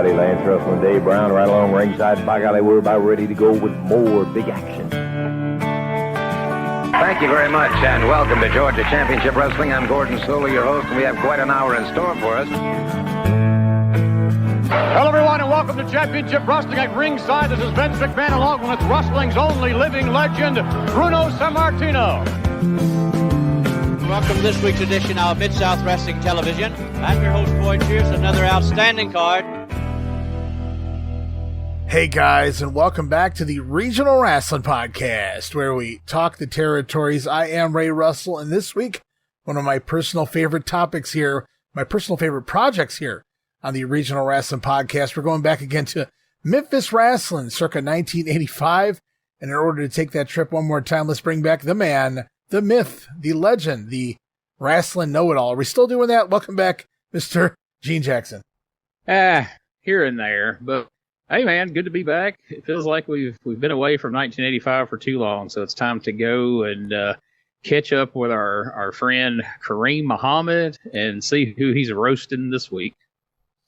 everybody. Lance Russell and Dave Brown right along ringside. By golly, we're about ready to go with more big action. Thank you very much, and welcome to Georgia Championship Wrestling. I'm Gordon Soler, your host, and we have quite an hour in store for us. Hello, everyone, and welcome to Championship Wrestling at ringside. This is Vince McMahon, along with wrestling's only living legend, Bruno Sammartino. Welcome to this week's edition of Mid-South Wrestling Television. I'm your host, Boyd Pierce, another outstanding card. Hey guys, and welcome back to the Regional Rasslin Podcast, where we talk the territories. I am Ray Russell, and this week, one of my personal favorite topics here, my personal favorite projects here on the Regional Rasslin Podcast, we're going back again to Memphis Wrestling, circa 1985. And in order to take that trip one more time, let's bring back the man, the myth, the legend, the wrestling know-it-all. Are we still doing that? Welcome back, Mr. Gene Jackson. Here and there, but hey, man, good to be back. It feels like we've been away from 1985 for too long, so it's time to go and catch up with our friend Kareem Muhammad and see who he's roasting this week.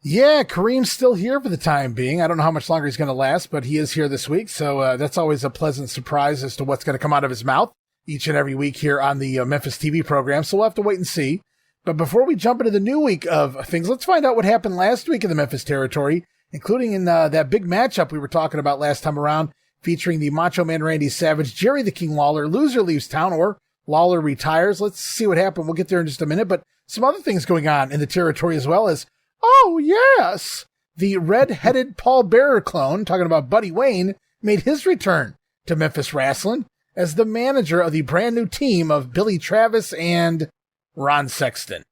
Yeah, Kareem's still here for the time being. I don't know how much longer he's going to last, but he is here this week, so that's always a pleasant surprise as to what's going to come out of his mouth each and every week here on the Memphis TV program, so we'll have to wait and see. But before we jump into the new week of things, let's find out what happened last week in the Memphis territory, including in that big matchup we were talking about last time around, featuring the Macho Man Randy Savage, Jerry the King Lawler. Loser leaves town, or Lawler retires. Let's see what happened. We'll get there in just a minute, but some other things going on in the territory as well as, oh yes, the red-headed Paul Bearer clone, talking about Buddy Wayne, made his return to Memphis Wrestling as the manager of the brand new team of Billy Travis and Ron Sexton.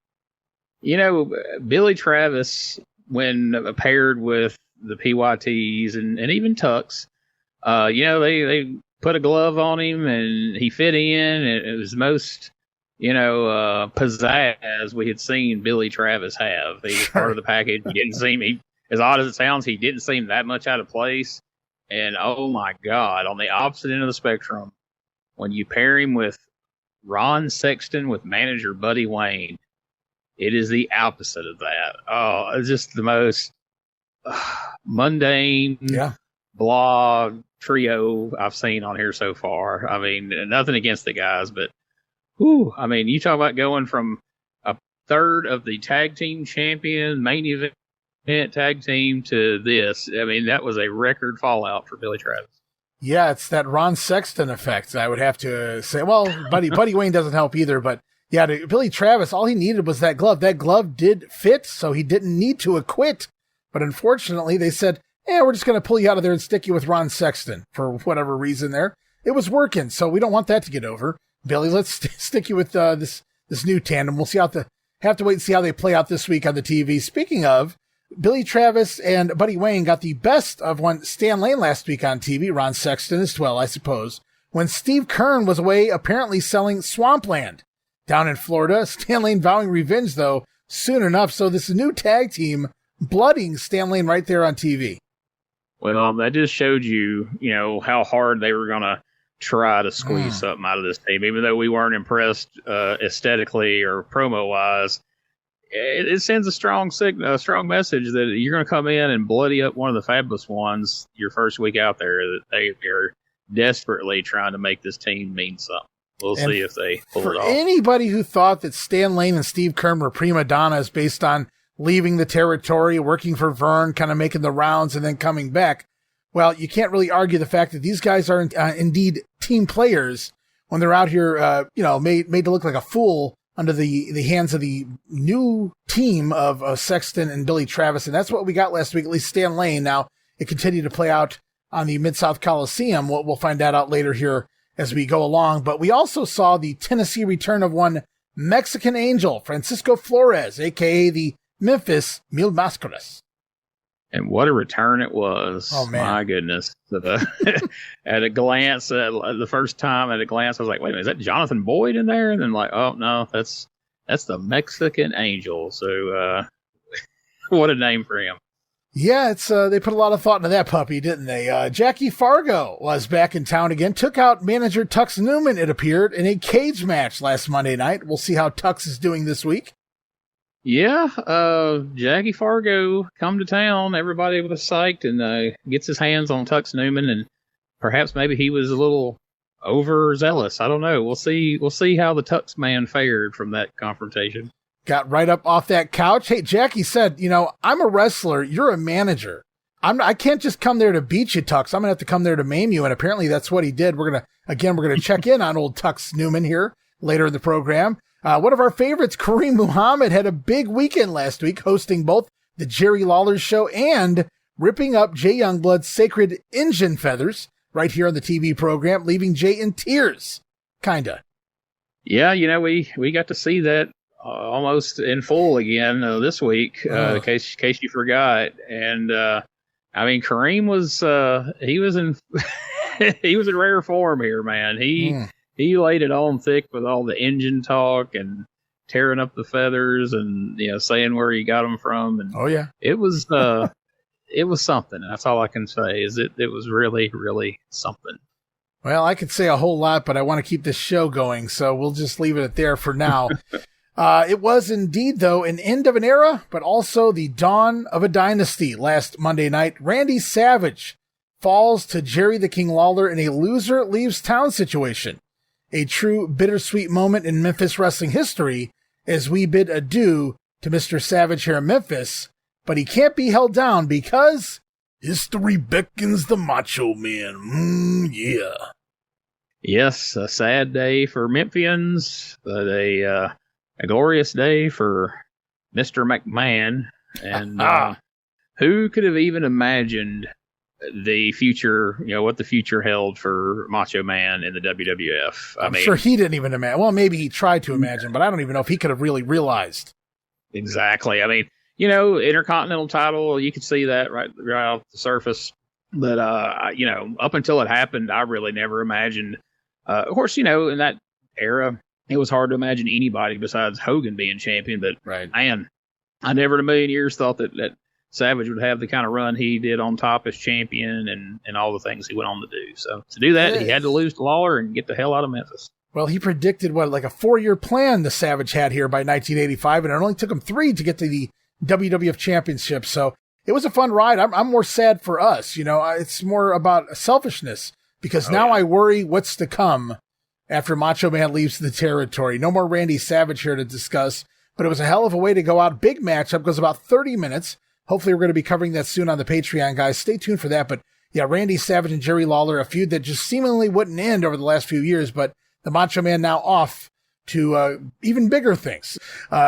You know, Billy Travis, when paired with the PYTs and even Tux, they put a glove on him and he fit in. It was most, pizzazz we had seen Billy Travis have. He was part of the package. He didn't seem, as odd as it sounds, he didn't seem that much out of place. And oh my God, on the opposite end of the spectrum, when you pair him with Ron Sexton with manager Buddy Wayne, it is the opposite of that. Oh, it's just the most mundane blog trio I've seen on here so far. I mean, nothing against the guys, but you talk about going from a third of the tag team champion main event tag team to this. I mean, that was a record fallout for Billy Travis. Yeah, it's that Ron Sexton effect, I would have to say. Well, Buddy Wayne doesn't help either, but yeah, to Billy Travis, all he needed was that glove. That glove did fit, so he didn't need to acquit. But unfortunately, they said, we're just going to pull you out of there and stick you with Ron Sexton for whatever reason there. It was working, so we don't want that to get over. Billy, let's stick you with this new tandem. We'll see have to wait and see how they play out this week on the TV. Speaking of, Billy Travis and Buddy Wayne got the best of one Stan Lane last week on TV, Ron Sexton as well, I suppose, when Steve Kern was away apparently selling swampland down in Florida. Stan Lane vowing revenge, though, soon enough. So this new tag team blooding Stan Lane right there on TV. Well, that just showed you, how hard they were going to try to squeeze something out of this team, even though we weren't impressed aesthetically or promo-wise. It sends a strong message that you're going to come in and bloody up one of the fabulous ones your first week out there, that they are desperately trying to make this team mean something. We'll see if they pull it off. For anybody who thought that Stan Lane and Steve Kern were prima donnas based on leaving the territory, working for Vern, kind of making the rounds and then coming back, well, you can't really argue the fact that these guys are indeed team players when they're out here, made to look like a fool under the hands of the new team of Sexton and Billy Travis. And that's what we got last week, at least Stan Lane. Now, it continued to play out on the Mid-South Coliseum. We'll find that out later here as we go along. But we also saw the Tennessee return of one Mexican Angel, Francisco Flores, a.k.a. the Memphis Mil Mascaras. And what a return it was. Oh, man. My goodness. At a glance, the first time at a glance, I was like, wait a minute, is that Jonathan Boyd in there? And then oh, no, that's the Mexican Angel. So what a name for him. Yeah, it's they put a lot of thought into that puppy, didn't they? Jackie Fargo was back in town again, took out manager Tux Newman, it appeared, in a cage match last Monday night. We'll see how Tux is doing this week. Yeah, Jackie Fargo come to town. Everybody was psyched and gets his hands on Tux Newman, and perhaps maybe he was a little overzealous. I don't know. We'll see. We'll see how the Tux man fared from that confrontation. Got right up off that couch. Hey, Jackie said, I'm a wrestler. You're a manager. I can't just come there to beat you, Tux. I'm gonna have to come there to maim you. And apparently that's what he did. We're gonna check in on old Tux Newman here later in the program. One of our favorites, Kareem Muhammad, had a big weekend last week, hosting both the Jerry Lawler show and ripping up Jay Youngblood's Sacred Engine Feathers right here on the TV program, leaving Jay in tears. Kinda. Yeah, we got to see that almost in full again this week, in case you forgot. And Kareem was he was in he was in rare form here, man. He laid it on thick with all the engine talk and tearing up the feathers and saying where he got them from. And it was something. That's all I can say. It was really, really something. Well, I could say a whole lot, but I want to keep this show going, so we'll just leave it there for now. It was indeed, though, an end of an era, but also the dawn of a dynasty. Last Monday night, Randy Savage falls to Jerry the King Lawler in a loser leaves town situation. A true bittersweet moment in Memphis wrestling history as we bid adieu to Mr. Savage here in Memphis, but he can't be held down because history beckons the Macho Man. Yeah. Yes, a sad day for Memphians, but a glorious day for Mr. McMahon. And who could have even imagined the future, what the future held for Macho Man in the WWF? I'm sure he didn't even imagine. Well, maybe he tried to imagine, but I don't even know if he could have really realized. Exactly. Intercontinental title, you could see that right off the surface. But, up until it happened, I really never imagined. Of course, in that era, it was hard to imagine anybody besides Hogan being champion. But, man, I never in a million years thought that Savage would have the kind of run he did on top as champion and all the things he went on to do. So to do that, he had to lose to Lawler and get the hell out of Memphis. Well, he predicted like a 4-year plan the Savage had here by 1985, and it only took him 3 to get to the WWF Championship. So it was a fun ride. I'm more sad for us. It's more about selfishness because now I worry what's to come after Macho Man leaves the territory. No more Randy Savage here to discuss, but it was a hell of a way to go out. Big matchup, goes about 30 minutes. Hopefully we're going to be covering that soon on the Patreon, guys. Stay tuned for that. But yeah, Randy Savage and Jerry Lawler, a feud that just seemingly wouldn't end over the last few years, but the Macho Man now off to even bigger things.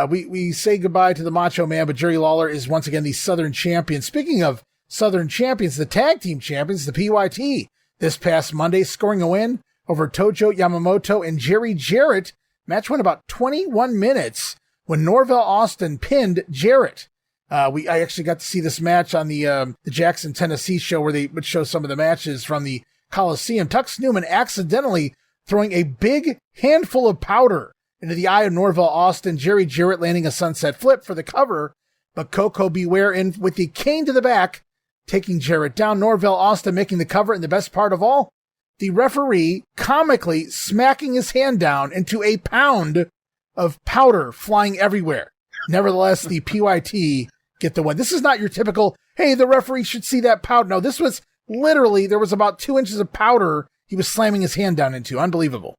We say goodbye to the Macho Man, but Jerry Lawler is once again the Southern champion. Speaking of Southern champions, the tag team champions, the PYT, this past Monday, scoring a win over Tojo Yamamoto and Jerry Jarrett. Match went about 21 minutes when Norvell Austin pinned Jarrett. I actually got to see this match on the Jackson, Tennessee show where they would show some of the matches from the Coliseum. Tux Newman accidentally throwing a big handful of powder into the eye of Norvell Austin. Jerry Jarrett landing a sunset flip for the cover, but Coco Beware in with the cane to the back, taking Jarrett down. Norvell Austin making the cover, and the best part of all, the referee comically smacking his hand down into a pound of powder flying everywhere. Nevertheless, the PYT get the win. This is not your typical, hey, the referee should see that powder. No, this was literally, there was about 2 inches of powder he was slamming his hand down into. Unbelievable.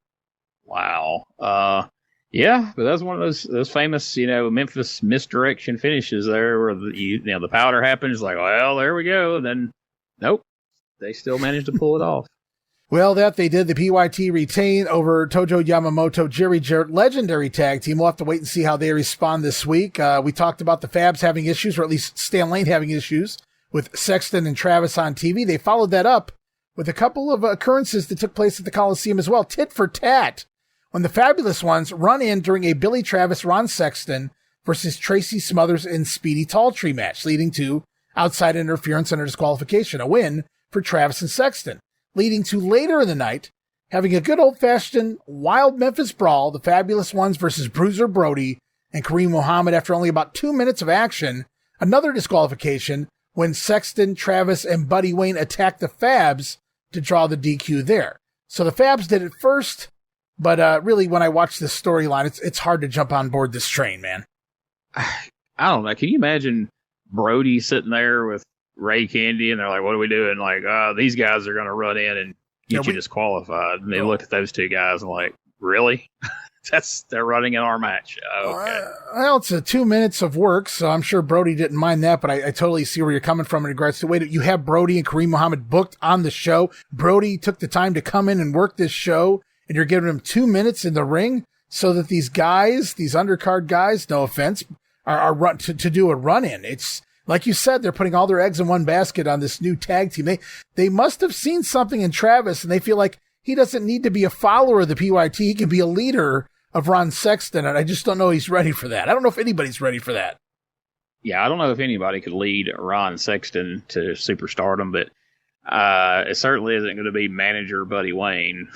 Wow. Yeah, but that's one of those famous, Memphis misdirection finishes there where the powder happens. Like, well, there we go. And then, nope, they still managed to pull it off. Well, that they did. The PYT retain over Tojo Yamamoto, Jerry Jarrett, legendary tag team. We'll have to wait and see how they respond this week. We talked about the Fabs having issues, or at least Stan Lane having issues with Sexton and Travis on TV. They followed that up with a couple of occurrences that took place at the Coliseum as well. Tit for tat, when the Fabulous Ones run in during a Billy Travis Ron Sexton versus Tracy Smothers and Speedy Talltree match, leading to outside interference and a disqualification, a win for Travis and Sexton, leading to later in the night having a good old-fashioned wild Memphis brawl, the Fabulous Ones versus Bruiser Brody and Kareem Muhammad after only about 2 minutes of action, another disqualification when Sexton, Travis, and Buddy Wayne attacked the Fabs to draw the DQ there. So the Fabs did it first, but really when I watch this storyline, it's hard to jump on board this train, man. I don't know. Can you imagine Brody sitting there with Ray Candy and they're like, what are we doing? Like, these guys are going to run in and get you disqualified. And they look at those two guys and like, really? They're running in our match. Okay. Well, it's 2 minutes of work, so I'm sure Brody didn't mind that, but I totally see where you're coming from in regards to, wait, you have Brody and Kareem Muhammad booked on the show. Brody took the time to come in and work this show, and you're giving him 2 minutes in the ring so that these guys, these undercard guys, no offense, are run to do a run in. It's like you said, they're putting all their eggs in one basket on this new tag team. They must have seen something in Travis, and they feel like he doesn't need to be a follower of the PYT. He can be a leader of Ron Sexton, and I just don't know he's ready for that. I don't know if anybody's ready for that. Yeah, I don't know if anybody could lead Ron Sexton to superstardom, but it certainly isn't going to be manager Buddy Wayne.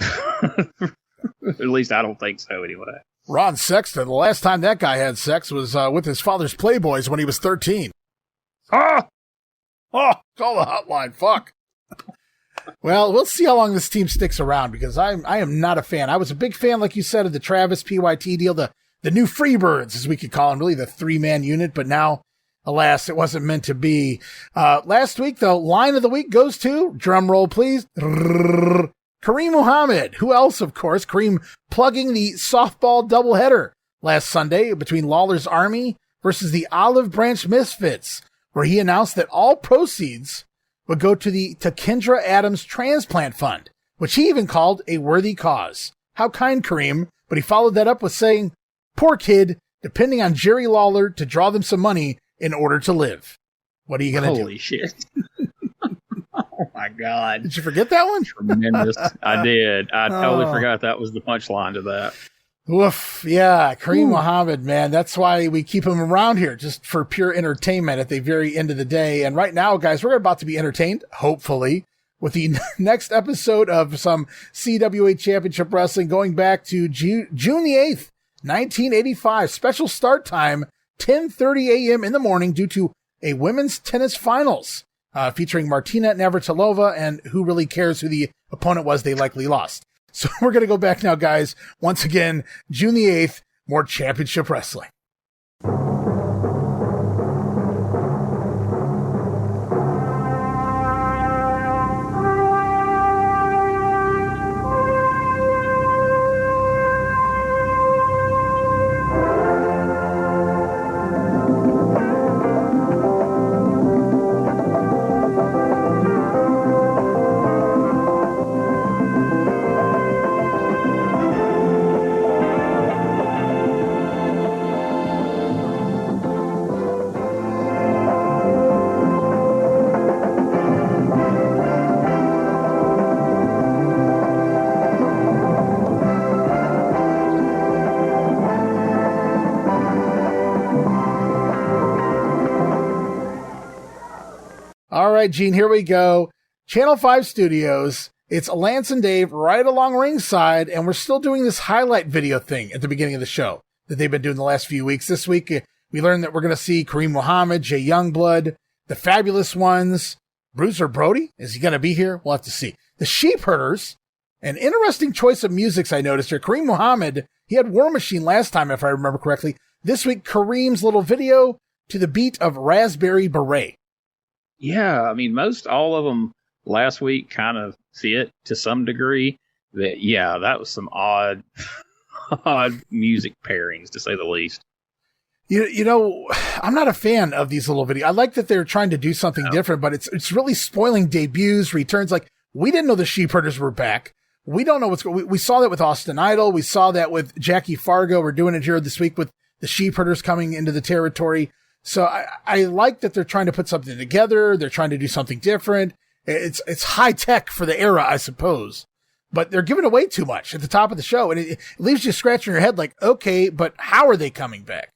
At least I don't think so anyway. Ron Sexton, the last time that guy had sex was with his father's Playboys when he was 13. Call the hotline, fuck. Well, we'll see how long this team sticks around because I am not a fan. I was a big fan, like you said, of the Travis PYT deal, the new Freebirds, as we could call them, really the 3-man unit. But now, alas, it wasn't meant to be. Last week, though, line of the week goes to, drum roll, please, Kareem Muhammad. Who else, of course? Kareem plugging the softball doubleheader last Sunday between Lawler's Army versus the Olive Branch Misfits, where he announced that all proceeds would go to the Takindra Adams Transplant Fund, which he even called a worthy cause. How kind, Kareem. But he followed that up with saying, poor kid, depending on Jerry Lawler to draw them some money in order to live. What are you going to do? Holy shit. Oh, my God. Did you forget that one? Tremendous. I did. I totally forgot that was the punchline to that. Woof. Yeah, Kareem Muhammad, man. That's why we keep him around here, just for pure entertainment at the very end of the day. And right now, guys, we're about to be entertained, hopefully, with the next episode of some CWA Championship Wrestling going back to June the 8th, 1985. Special start time, 10:30 a.m. in the morning due to a women's tennis finals featuring Martina Navratilova, and who really cares who the opponent was? They likely lost. So we're going to go back now, guys. Once again, June the 8th, more Championship Wrestling. All right, Gene, here we go. Channel 5 Studios. It's Lance and Dave right along ringside, and we're still doing this highlight video thing at the beginning of the show that they've been doing the last few weeks. This week, we learned that we're going to see Kareem Muhammad, Jay Youngblood, the Fabulous Ones, Bruiser Brody. Is he going to be here? We'll have to see. The Sheepherders. An interesting choice of musics I noticed here. Kareem Muhammad, he had War Machine last time, if I remember correctly. This week, Kareem's little video to the beat of Raspberry Beret. Yeah, I mean, most all of them last week kind of fit to some degree. That that was some odd music pairings, to say the least. You know, I'm not a fan of these little videos. I like that they're trying to do something different, but it's really spoiling debuts, returns. Like, we didn't know the Sheepherders were back. We don't know what's going. We saw that with Austin Idol. We saw that with Jackie Fargo. We're doing it here this week with the Sheepherders coming into the territory. So I like that they're trying to put something together. They're trying to do something different. It's high tech for the era, I suppose, but they're giving away too much at the top of the show. And it leaves you scratching your head like, okay, but how are they coming back?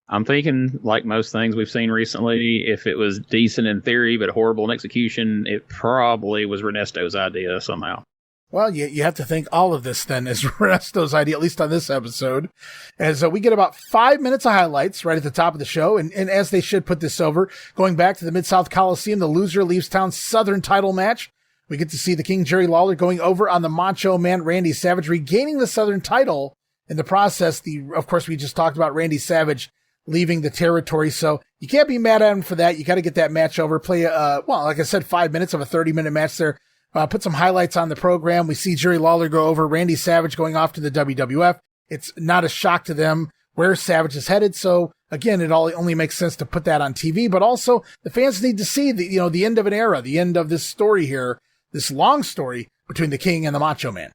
I'm thinking, like most things we've seen recently, if it was decent in theory, but horrible in execution, it probably was Ernesto's idea somehow. Well, you have to think all of this then is Resto's idea, at least on this episode, as we get about 5 minutes of highlights right at the top of the show. And as they should put this over, going back to the Mid-South Coliseum, the loser leaves town Southern title match. We get to see the King Jerry Lawler going over on the Macho Man Randy Savage, regaining the Southern title. In the process, of course, we just talked about Randy Savage leaving the territory. So you can't be mad at him for that. You got to get that match over. Play, like I said, 5 minutes of a 30-minute match there. Put some highlights on the program. We see Jerry Lawler go over, Randy Savage going off to the WWF. It's not a shock to them where Savage is headed. So again, it only makes sense to put that on TV, but also the fans need to see the end of an era, the end of this story here, this long story between the King and the Macho Man.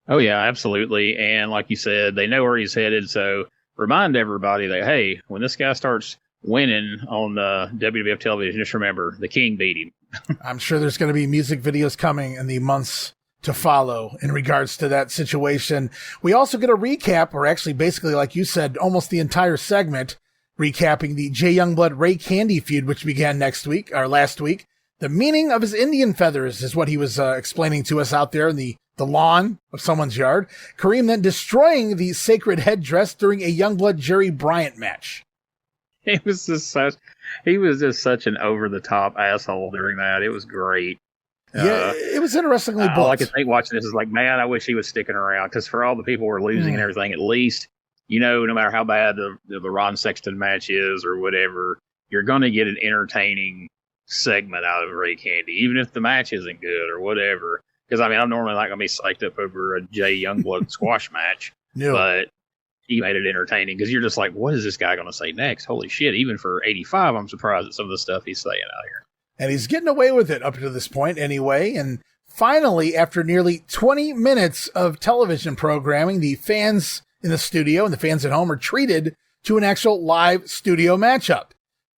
Oh yeah, absolutely. And like you said, they know where he's headed. So remind everybody that, hey, when this guy starts winning on WWF television, just remember the King beat him. I'm sure there's going to be music videos coming in the months to follow in regards to that situation. We also get a recap, or actually basically, like you said, almost the entire segment recapping the Jay Youngblood Ray Candy feud, which began last week. The meaning of his Indian feathers is what he was explaining to us out there in the lawn of someone's yard. Kareem then destroying the sacred headdress during a Youngblood Jerry Bryant match. He was just such an over the top asshole during that. It was great. Yeah, it was interestingly booked. All I could think watching this is like, man, I wish he was sticking around, because for all the people who are losing and everything, at least, no matter how bad the Ron Sexton match is or whatever, you're going to get an entertaining segment out of Ray Candy, even if the match isn't good or whatever. Because, I'm normally not going to be psyched up over a Jay Youngblood squash match, but he made it entertaining, because you're just like, what is this guy going to say next? Holy shit, even for 85, I'm surprised at some of the stuff he's saying out here. And he's getting away with it up to this point anyway. And finally, after nearly 20 minutes of television programming, the fans in the studio and the fans at home are treated to an actual live studio matchup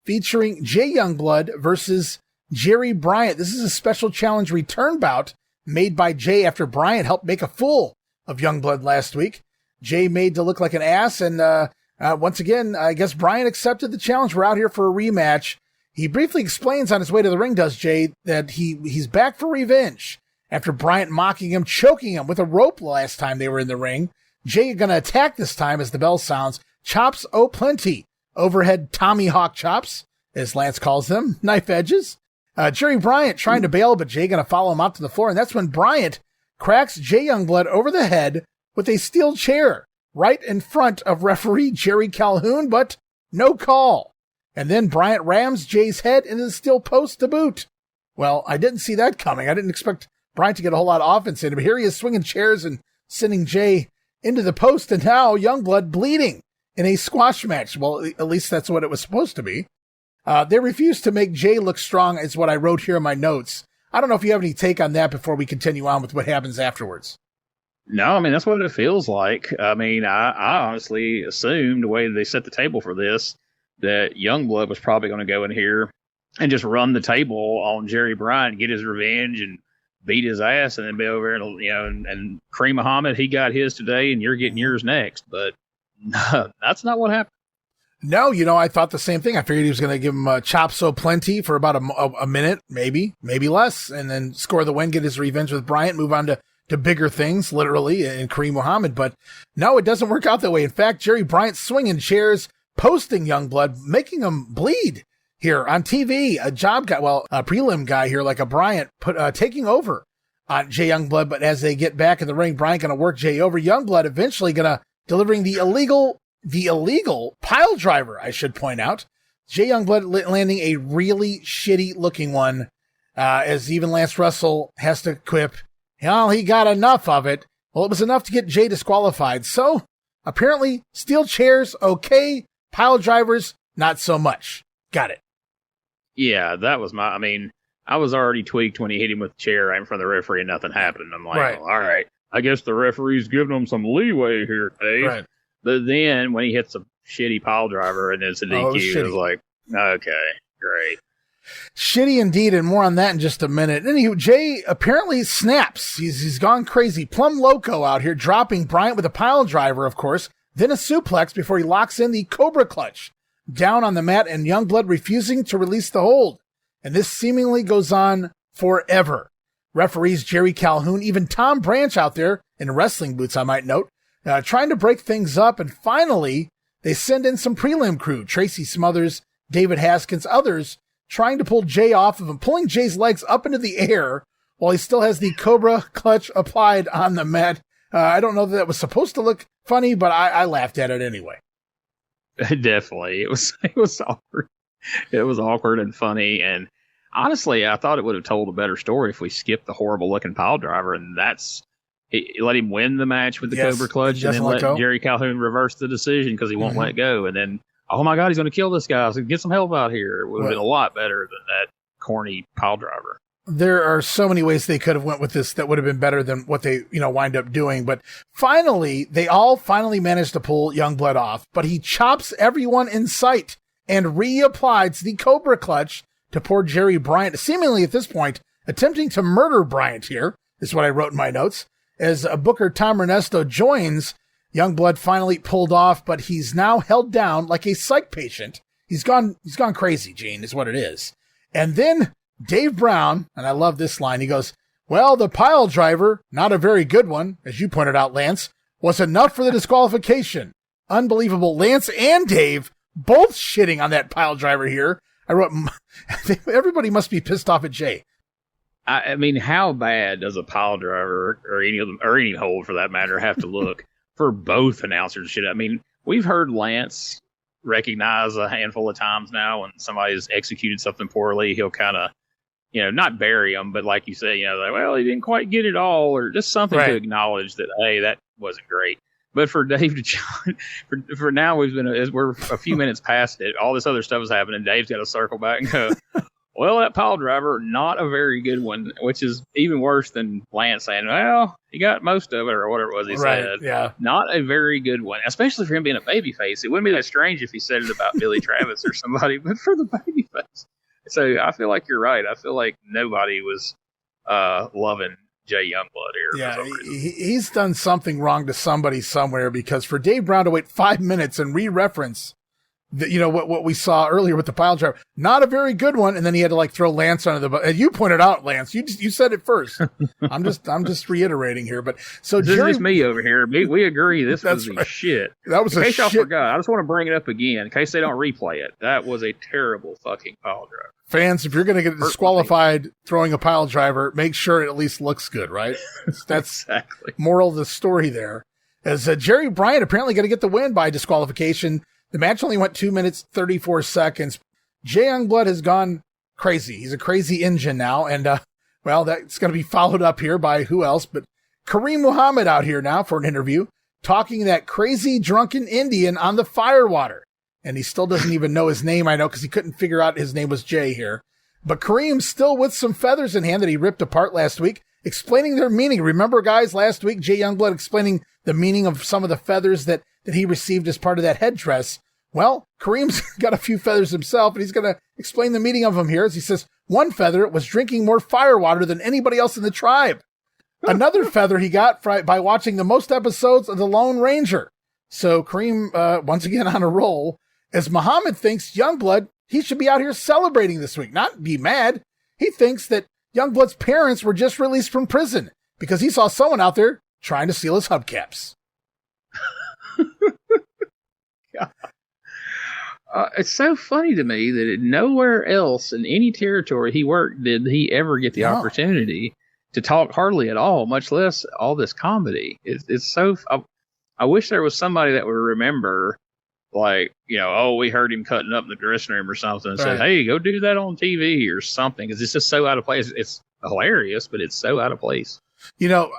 featuring Jay Youngblood versus Jerry Bryant. This is a special challenge return bout made by Jay after Bryant helped make a fool of Youngblood last week. Jay made to look like an ass. And once again, I guess Bryant accepted the challenge. We're out here for a rematch. He briefly explains on his way to the ring, does Jay, that he's back for revenge after Bryant mocking him, choking him with a rope last time they were in the ring. Jay going to attack this time as the bell sounds. Chops plenty. Overhead Tommy Hawk chops, as Lance calls them, knife edges. Jerry Bryant trying to bail, but Jay going to follow him out to the floor. And that's when Bryant cracks Jay Youngblood over the head with a steel chair right in front of referee Jerry Calhoun, but no call. And then Bryant rams Jay's head into the steel post to boot. Well, I didn't see that coming. I didn't expect Bryant to get a whole lot of offense in, but here he is swinging chairs and sending Jay into the post, and now Youngblood bleeding in a squash match. Well, at least that's what it was supposed to be. They refused to make Jay look strong, is what I wrote here in my notes. I don't know if you have any take on that before we continue on with what happens afterwards. No, that's what it feels like. I honestly assumed the way they set the table for this, that Youngblood was probably going to go in here and just run the table on Jerry Bryant, get his revenge and beat his ass, and then be over and Kareem Muhammad, he got his today and you're getting yours next. But no, that's not what happened. No, I thought the same thing. I figured he was going to give him chops plenty for about a minute, maybe less, and then score the win, get his revenge with Bryant, move on to bigger things, literally, in Kareem Muhammad. But no, it doesn't work out that way. In fact, Jerry Bryant swinging chairs, posting Youngblood, making him bleed here on TV. A prelim guy here like a Bryant taking over on Jay Youngblood. But as they get back in the ring, Bryant going to work Jay over. Youngblood eventually going to delivering the illegal pile driver, I should point out. Jay Youngblood landing a really shitty looking one, as even Lance Russell has to quip, he got enough of it. Well, it was enough to get Jay disqualified. So apparently steel chairs, okay. Pile drivers, not so much. Got it. Yeah, that was I was already tweaked when he hit him with the chair right in front of the referee and nothing happened. I'm like, right. All right, I guess the referee's giving him some leeway here, Dave. Right. But then when he hits a shitty pile driver and it's a DQ, it was like, okay, great. Shitty indeed, and more on that in just a minute. Anywho, Jay apparently snaps. He's gone crazy. Plum loco out here, dropping Bryant with a pile driver, of course, then a suplex before he locks in the Cobra Clutch down on the mat, and Youngblood refusing to release the hold. And this seemingly goes on forever. Referees Jerry Calhoun, even Tom Branch out there in wrestling boots, I might note, trying to break things up. And finally, they send in some prelim crew, Tracy Smothers, David Haskins, others, trying to pull Jay off of him, pulling Jay's legs up into the air while he still has the Cobra Clutch applied on the mat. I don't know that was supposed to look funny, but I laughed at it anyway. Definitely. It was awkward. It was awkward and funny. And honestly, I thought it would have told a better story if we skipped the horrible looking pile driver. And let him win the match with the Cobra Clutch and then let Jerry Calhoun reverse the decision because he won't let go. And then, oh my God, he's going to kill this guy. So get some help out here. It would have been a lot better than that corny pile driver. There are so many ways they could have went with this that would have been better than what they, wind up doing. But finally, they all managed to pull Youngblood off, but he chops everyone in sight and reapplies the Cobra Clutch to poor Jerry Bryant, seemingly at this point attempting to murder Bryant here, is what I wrote in my notes. As Booker Tom Ernesto joins, Youngblood finally pulled off, but he's now held down like a psych patient. He's gone crazy, Gene, is what it is. And then Dave Brown, and I love this line, he goes, well, the pile driver, not a very good one, as you pointed out, Lance, was enough for the disqualification. Unbelievable. Lance and Dave both shitting on that pile driver here. I wrote, everybody must be pissed off at Jay. I mean, how bad does a pile driver or any of them, or any hold for that matter, have to look for both announcers? Shit, I mean, we've heard Lance recognize a handful of times now when somebody's executed something poorly, he'll kind of, not bury them, but like you say, like, well, he didn't quite get it all, or just something to acknowledge that, hey, that wasn't great. But for Dave to for now, we're a few minutes past it. All this other stuff is happening. Dave's got to circle back and go, well, that pile driver, not a very good one, which is even worse than Lance saying, well, he got most of it, or whatever it was he said. Yeah. Not a very good one, especially for him being a babyface. It wouldn't be that strange if he said it about Billy Travis or somebody, but for the babyface. So I feel like you're right. I feel like nobody was loving Jay Youngblood here. Yeah, he's done something wrong to somebody somewhere, because for Dave Brown to wait 5 minutes and re-reference what we saw earlier with the pile driver, not a very good one, and then he had to throw Lance under the bus. And you pointed out, Lance, you said it first. I'm just reiterating here, but so this is just me over here. We agree this was right. Shit. That was in case y'all forgot, I just want to bring it up again in case they don't replay it. That was a terrible fucking pile driver. Fans, if you're going to get disqualified throwing a pile driver, make sure it at least looks good, right? That's exactly moral of the story there. As Jerry Bryant apparently going to get the win by disqualification. The match only went 2 minutes, 34 seconds. Jay Youngblood has gone crazy. He's a crazy engine now. And, that's going to be followed up here by who else? But Kareem Muhammad out here now for an interview, talking that crazy drunken Indian on the firewater. And he still doesn't even know his name, I know, because he couldn't figure out his name was Jay here. But Kareem's still with some feathers in hand that he ripped apart last week, explaining their meaning. Remember, guys, last week, Jay Youngblood explaining the meaning of some of the feathers that he received as part of that headdress. Well, Kareem's got a few feathers himself, and he's going to explain the meaning of them here. As he says, one feather was drinking more firewater than anybody else in the tribe. Another feather he got by watching the most episodes of The Lone Ranger. So Kareem, once again, on a roll. As Muhammad thinks Youngblood, he should be out here celebrating this week, not be mad. He thinks that Youngblood's parents were just released from prison because he saw someone out there trying to steal his hubcaps. It's so funny to me that nowhere else in any territory he worked did he ever get the opportunity to talk hardly at all, much less all this comedy. It's so. I wish there was somebody that would remember, we heard him cutting up in the dressing room or something, and said, "Hey, go do that on TV or something," because it's just so out of place. It's hilarious, but it's so out of place.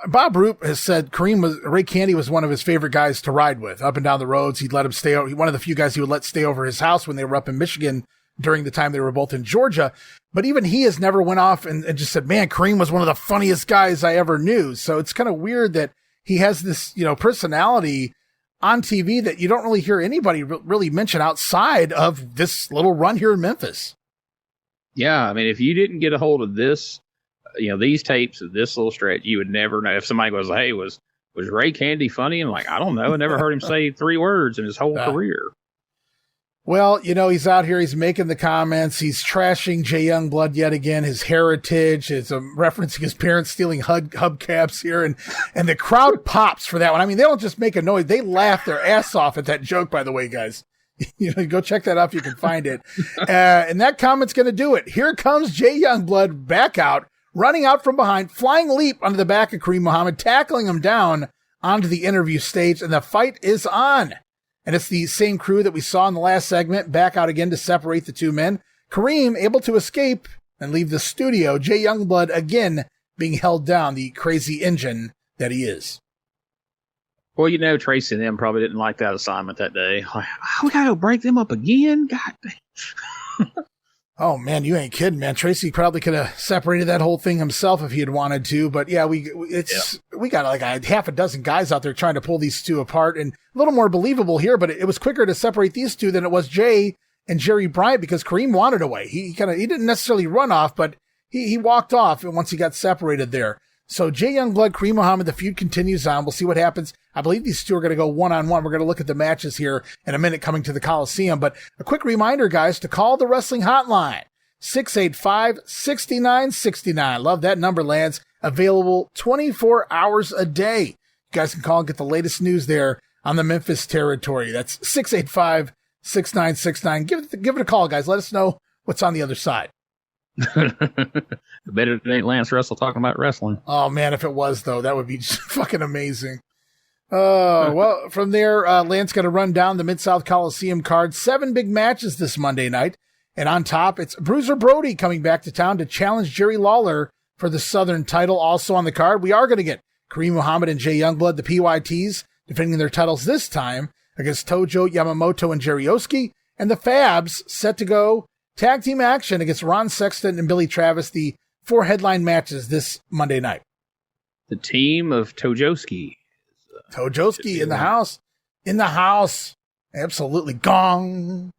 Bob Roop has said Ray Candy was one of his favorite guys to ride with up and down the roads. He'd let him stay over. One of the few guys he would let stay over his house when they were up in Michigan during the time they were both in Georgia. But even he has never went off and just said, man, Kareem was one of the funniest guys I ever knew. So it's kind of weird that he has this, personality on TV that you don't really hear anybody really mention outside of this little run here in Memphis. Yeah. I mean, if you didn't get a hold of this, these tapes of this little stretch, you would never know. If somebody goes, hey, was Ray Candy funny? And I don't know. I never heard him say 3 words in his whole career. Well, he's out here. He's making the comments. He's trashing Jay Youngblood yet again, his heritage. It's referencing his parents stealing hubcaps here. And the crowd pops for that one. I mean, they don't just make a noise. They laugh their ass off at that joke, by the way, guys. Go check that out if you can find it. And that comment's going to do it. Here comes Jay Youngblood back out, running out from behind, flying leap onto the back of Kareem Muhammad, tackling him down onto the interview stage, and the fight is on. And it's the same crew that we saw in the last segment back out again to separate the two men. Kareem able to escape and leave the studio. Jay Youngblood again being held down, the crazy engine that he is. Well, Tracy and them probably didn't like that assignment that day. Like, we got to break them up again? God damn. Oh, man, you ain't kidding, man. Tracy probably could have separated that whole thing himself if he had wanted to. But, yeah, we got like a half a dozen guys out there trying to pull these two apart. And a little more believable here, but it was quicker to separate these two than it was Jay and Jerry Bryant because Kareem wanted away. He didn't necessarily run off, but he walked off once he got separated there. So Jay Youngblood, Kareem Muhammad, the feud continues on. We'll see what happens. I believe these two are going to go one-on-one. We're going to look at the matches here in a minute coming to the Coliseum. But a quick reminder, guys, to call the wrestling hotline, 685-6969. Love that number, Lance. Available 24 hours a day. You guys can call and get the latest news there on the Memphis territory. That's 685-6969. Give it a call, guys. Let us know what's on the other side. Better it ain't Lance Russell talking about wrestling. Oh, man, if it was, though, that would be just fucking amazing. Well, from there, Lance going to run down the Mid-South Coliseum card. 7 big matches this Monday night. And on top, it's Bruiser Brody coming back to town to challenge Jerry Lawler for the Southern title. Also on the card, we are going to get Kareem Muhammad and Jay Youngblood, the PYTs, defending their titles this time against Tojo, Yamamoto, and Jarioski. And the Fabs set to go tag team action against Ron Sexton and Billy Travis, the 4 headline matches this Monday night. The team of Tojoski. Tojoski in the house. In the house. Absolutely. Gong.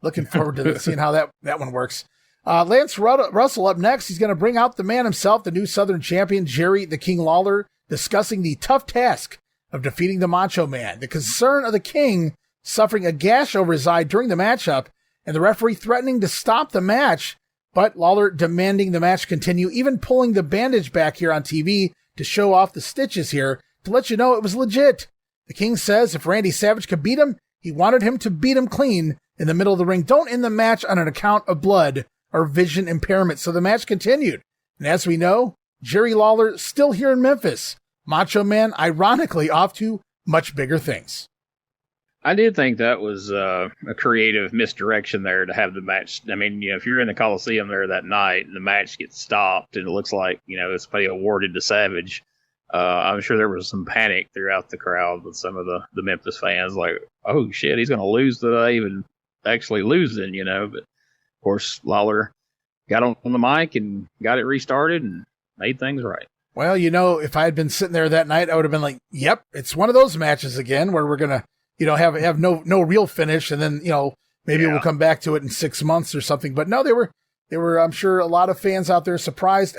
Looking forward to seeing how that one works. Lance Russell up next. He's going to bring out the man himself, the new Southern champion, Jerry the King Lawler, discussing the tough task of defeating the Macho Man. The concern of the King suffering a gash over his eye during the matchup, and the referee threatening to stop the match, but Lawler demanding the match continue, even pulling the bandage back here on TV to show off the stitches here to let you know it was legit. The King says if Randy Savage could beat him, he wanted him to beat him clean in the middle of the ring. Don't end the match on an account of blood or vision impairment. So the match continued. And as we know, Jerry Lawler still here in Memphis. Macho Man, ironically, off to much bigger things. I did think that was a creative misdirection there to have the match. I mean, if you're in the Coliseum there that night and the match gets stopped and it looks like, it's somebody awarded to Savage, I'm sure there was some panic throughout the crowd with some of the Memphis fans like, oh shit, he's going to lose today, even actually losing, But of course, Lawler got on the mic and got it restarted and made things right. Well, if I had been sitting there that night, I would have been like, yep, it's one of those matches again where we're going to, have no real finish. And then, maybe we'll come back to it in 6 months or something. But no, they were, I'm sure a lot of fans out there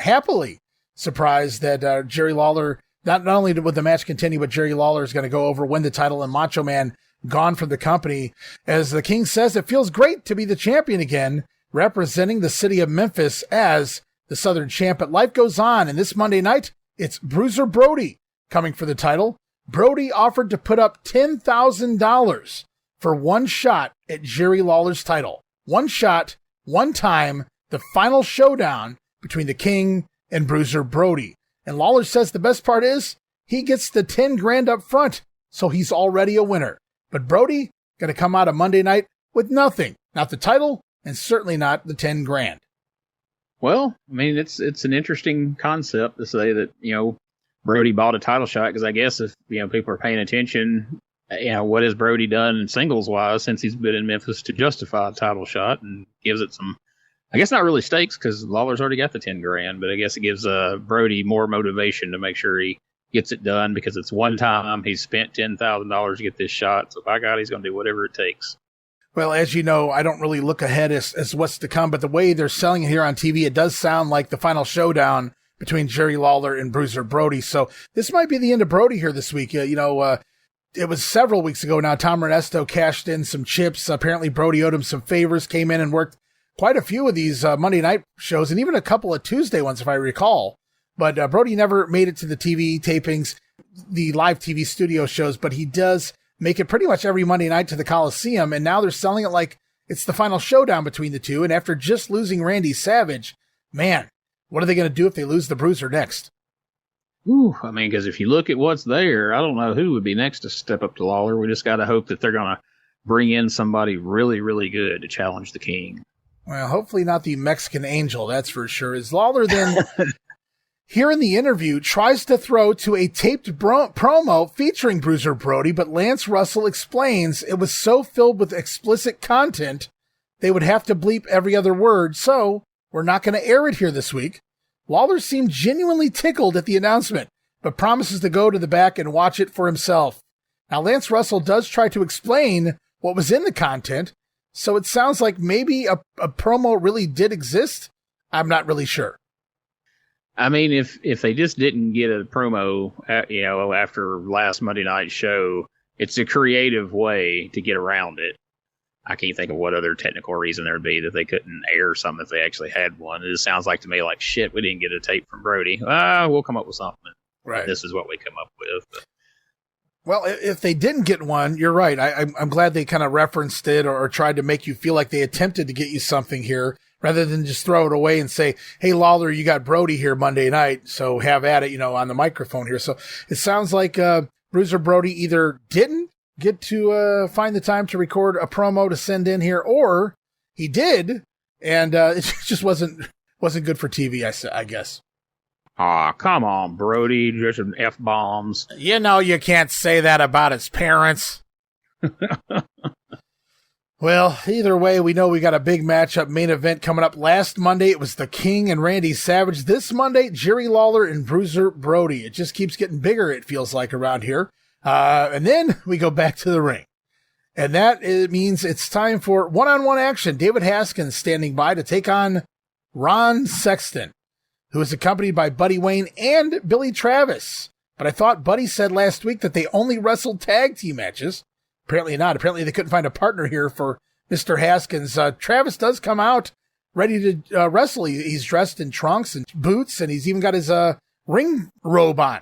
happily surprised that Jerry Lawler, not only would the match continue, but Jerry Lawler is going to go over, win the title, and Macho Man gone from the company. As the King says, it feels great to be the champion again, representing the city of Memphis as the Southern champ. But life goes on, and this Monday night, it's Bruiser Brody coming for the title. Brody offered to put up $10,000 for one shot at Jerry Lawler's title. One shot, one time, the final showdown between the King and Bruiser Brody. And Lawler says the best part is he gets the $10,000 up front, so he's already a winner. But Brody going to come out of Monday night with nothing, not the title, and certainly not the $10,000. Well, I mean, it's an interesting concept to say that, Brody bought a title shot, because I guess if, people are paying attention, what has Brody done singles wise since he's been in Memphis to justify a title shot, and gives it some, I guess not really stakes because Lawler's already got the $10,000, but I guess it gives Brody more motivation to make sure he gets it done, because it's one time he's spent $10,000 to get this shot. So by God, he's going to do whatever it takes. Well, as you know, I don't really look ahead as what's to come, but the way they're selling it here on TV, it does sound like the final showdown between Jerry Lawler and Bruiser Brody. So this might be the end of Brody here this week. It was several weeks ago now. Tom Ernesto cashed in some chips. Apparently Brody owed him some favors, came in and worked quite a few of these Monday night shows, and even a couple of Tuesday ones, if I recall. But Brody never made it to the TV tapings, the live TV studio shows, but he does make it pretty much every Monday night to the Coliseum, and now they're selling it like it's the final showdown between the two. And after just losing Randy Savage, man, what are they going to do if they lose the Bruiser next? Ooh, I mean, because if you look at what's there, I don't know who would be next to step up to Lawler. We just got to hope that they're going to bring in somebody really, really good to challenge the King. Well, hopefully not the Mexican Angel, that's for sure. As Lawler then, here in the interview, tries to throw to a taped promo featuring Bruiser Brody, but Lance Russell explains it was so filled with explicit content, they would have to bleep every other word, so we're not going to air it here this week. Lawler seemed genuinely tickled at the announcement, but promises to go to the back and watch it for himself. Now, Lance Russell does try to explain what was in the content, so it sounds like maybe a promo really did exist. I'm not really sure. I mean, if they just didn't get a promo, after last Monday night's show, it's a creative way to get around it. I can't think of what other technical reason there would be that they couldn't air something if they actually had one. It just sounds like to me like, shit, we didn't get a tape from Brody. We'll come up with something. Right. This is what we come up with. Well, if they didn't get one, you're right. I'm glad they kind of referenced it or tried to make you feel like they attempted to get you something here rather than just throw it away and say, hey, Lawler, you got Brody here Monday night, so have at it, on the microphone here. So it sounds like Bruiser Brody either didn't get to find the time to record a promo to send in here, or he did, and it just wasn't good for TV, I guess. Aw, come on, Brody, just some F-bombs. You can't say that about his parents. Well, either way, we know we got a big matchup main event coming up. Last Monday, it was the King and Randy Savage. This Monday, Jerry Lawler and Bruiser Brody. It just keeps getting bigger, it feels like, around here. And then we go back to the ring. And that means it's time for one-on-one action. David Haskins standing by to take on Ron Sexton, who is accompanied by Buddy Wayne and Billy Travis. But I thought Buddy said last week that they only wrestled tag team matches. Apparently not. Apparently they couldn't find a partner here for Mr. Haskins. Travis does come out ready to wrestle. He's dressed in trunks and boots, and he's even got his ring robe on.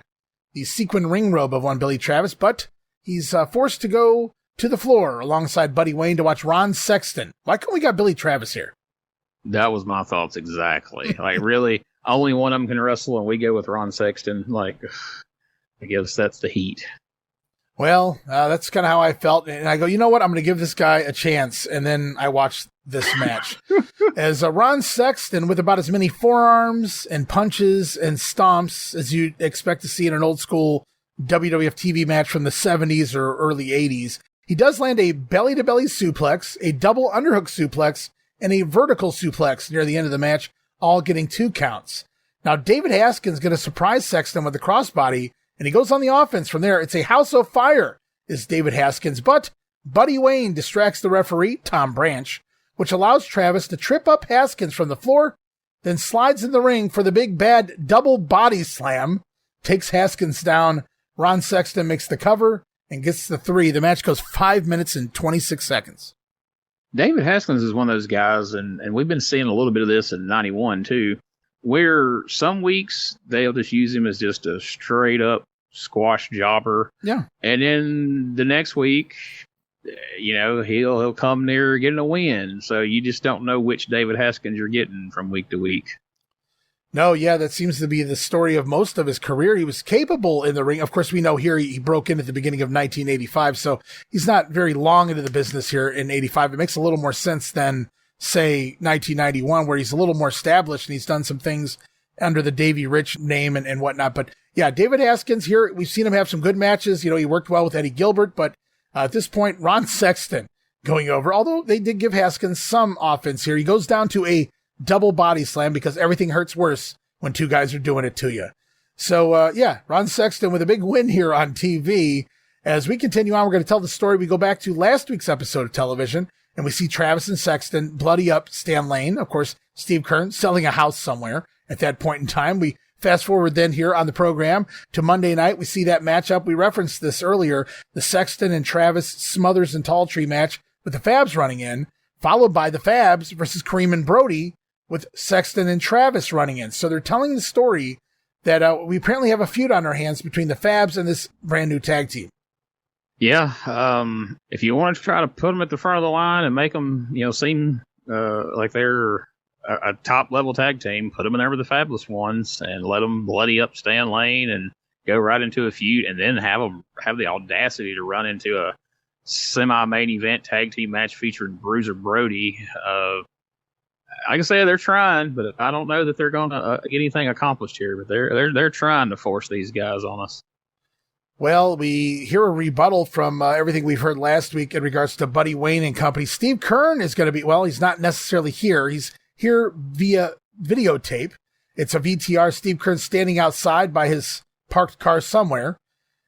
The sequin ring robe of one Billy Travis, but he's forced to go to the floor alongside Buddy Wayne to watch Ron Sexton. Why couldn't we got Billy Travis here? That was my thoughts exactly. Like, really, only one of them can wrestle, and we go with Ron Sexton. Like, I guess that's the heat. Well, that's kind of how I felt. And I go, you know what? I'm going to give this guy a chance. And then I watched this match. As Ron Sexton, with about as many forearms and punches and stomps as you'd expect to see in an old school WWF TV match from the 70s or early 80s, he does land a belly-to-belly suplex, a double underhook suplex, and a vertical suplex near the end of the match, all getting 2 counts. Now, David Haskins is going to surprise Sexton with the crossbody, and he goes on the offense from there. It's a house of fire, is David Haskins. But Buddy Wayne distracts the referee, Tom Branch, which allows Travis to trip up Haskins from the floor, then slides in the ring for the big bad double body slam, takes Haskins down. Ron Sexton makes the cover and gets the 3. The match goes 5 minutes and 26 seconds. David Haskins is one of those guys, and we've been seeing a little bit of this in 91 too, where some weeks they'll just use him as just a straight up squash jobber. Yeah. And then the next week, he'll come near getting a win. So you just don't know which David Haskins you're getting from week to week. No, yeah, that seems to be the story of most of his career. He was capable in the ring. Of course, we know here he broke in at the beginning of 1985, so he's not very long into the business here in 85. It makes a little more sense than, say, 1991, where he's a little more established and he's done some things under the Davey Rich name and whatnot. But yeah, David Haskins here, we've seen him have some good matches. He worked well with Eddie Gilbert, but at this point, Ron Sexton going over, although they did give Haskins some offense here. He goes down to a double body slam because everything hurts worse when 2 guys are doing it to you. So, Ron Sexton with a big win here on TV. As we continue on, we're going to tell the story. We go back to last week's episode of television, and we see Travis and Sexton bloody up Stan Lane. Of course, Steve Keirn selling a house somewhere at that point in time. We fast forward then here on the program to Monday night. We see that matchup. We referenced this earlier, the Sexton and Travis Smothers and Talltree match with the Fabs running in, followed by the Fabs versus Kareem and Brody with Sexton and Travis running in. So they're telling the story that we apparently have a feud on our hands between the Fabs and this brand new tag team. Yeah, if you want to try to put them at the front of the line and make them, seem like they're a top-level tag team, put them in there with the Fabulous Ones and let them bloody up Stan Lane and go right into a feud, and then have the audacity to run into a semi-main event tag team match featured Bruiser Brody. Like I said, they're trying, but I don't know that they're going to get anything accomplished here. But they're trying to force these guys on us. Well, we hear a rebuttal from everything we've heard last week in regards to Buddy Wayne and company. Steve Kern is going to be, well, he's not necessarily here. He's here via videotape. It's a VTR. Steve Kern standing outside by his parked car somewhere.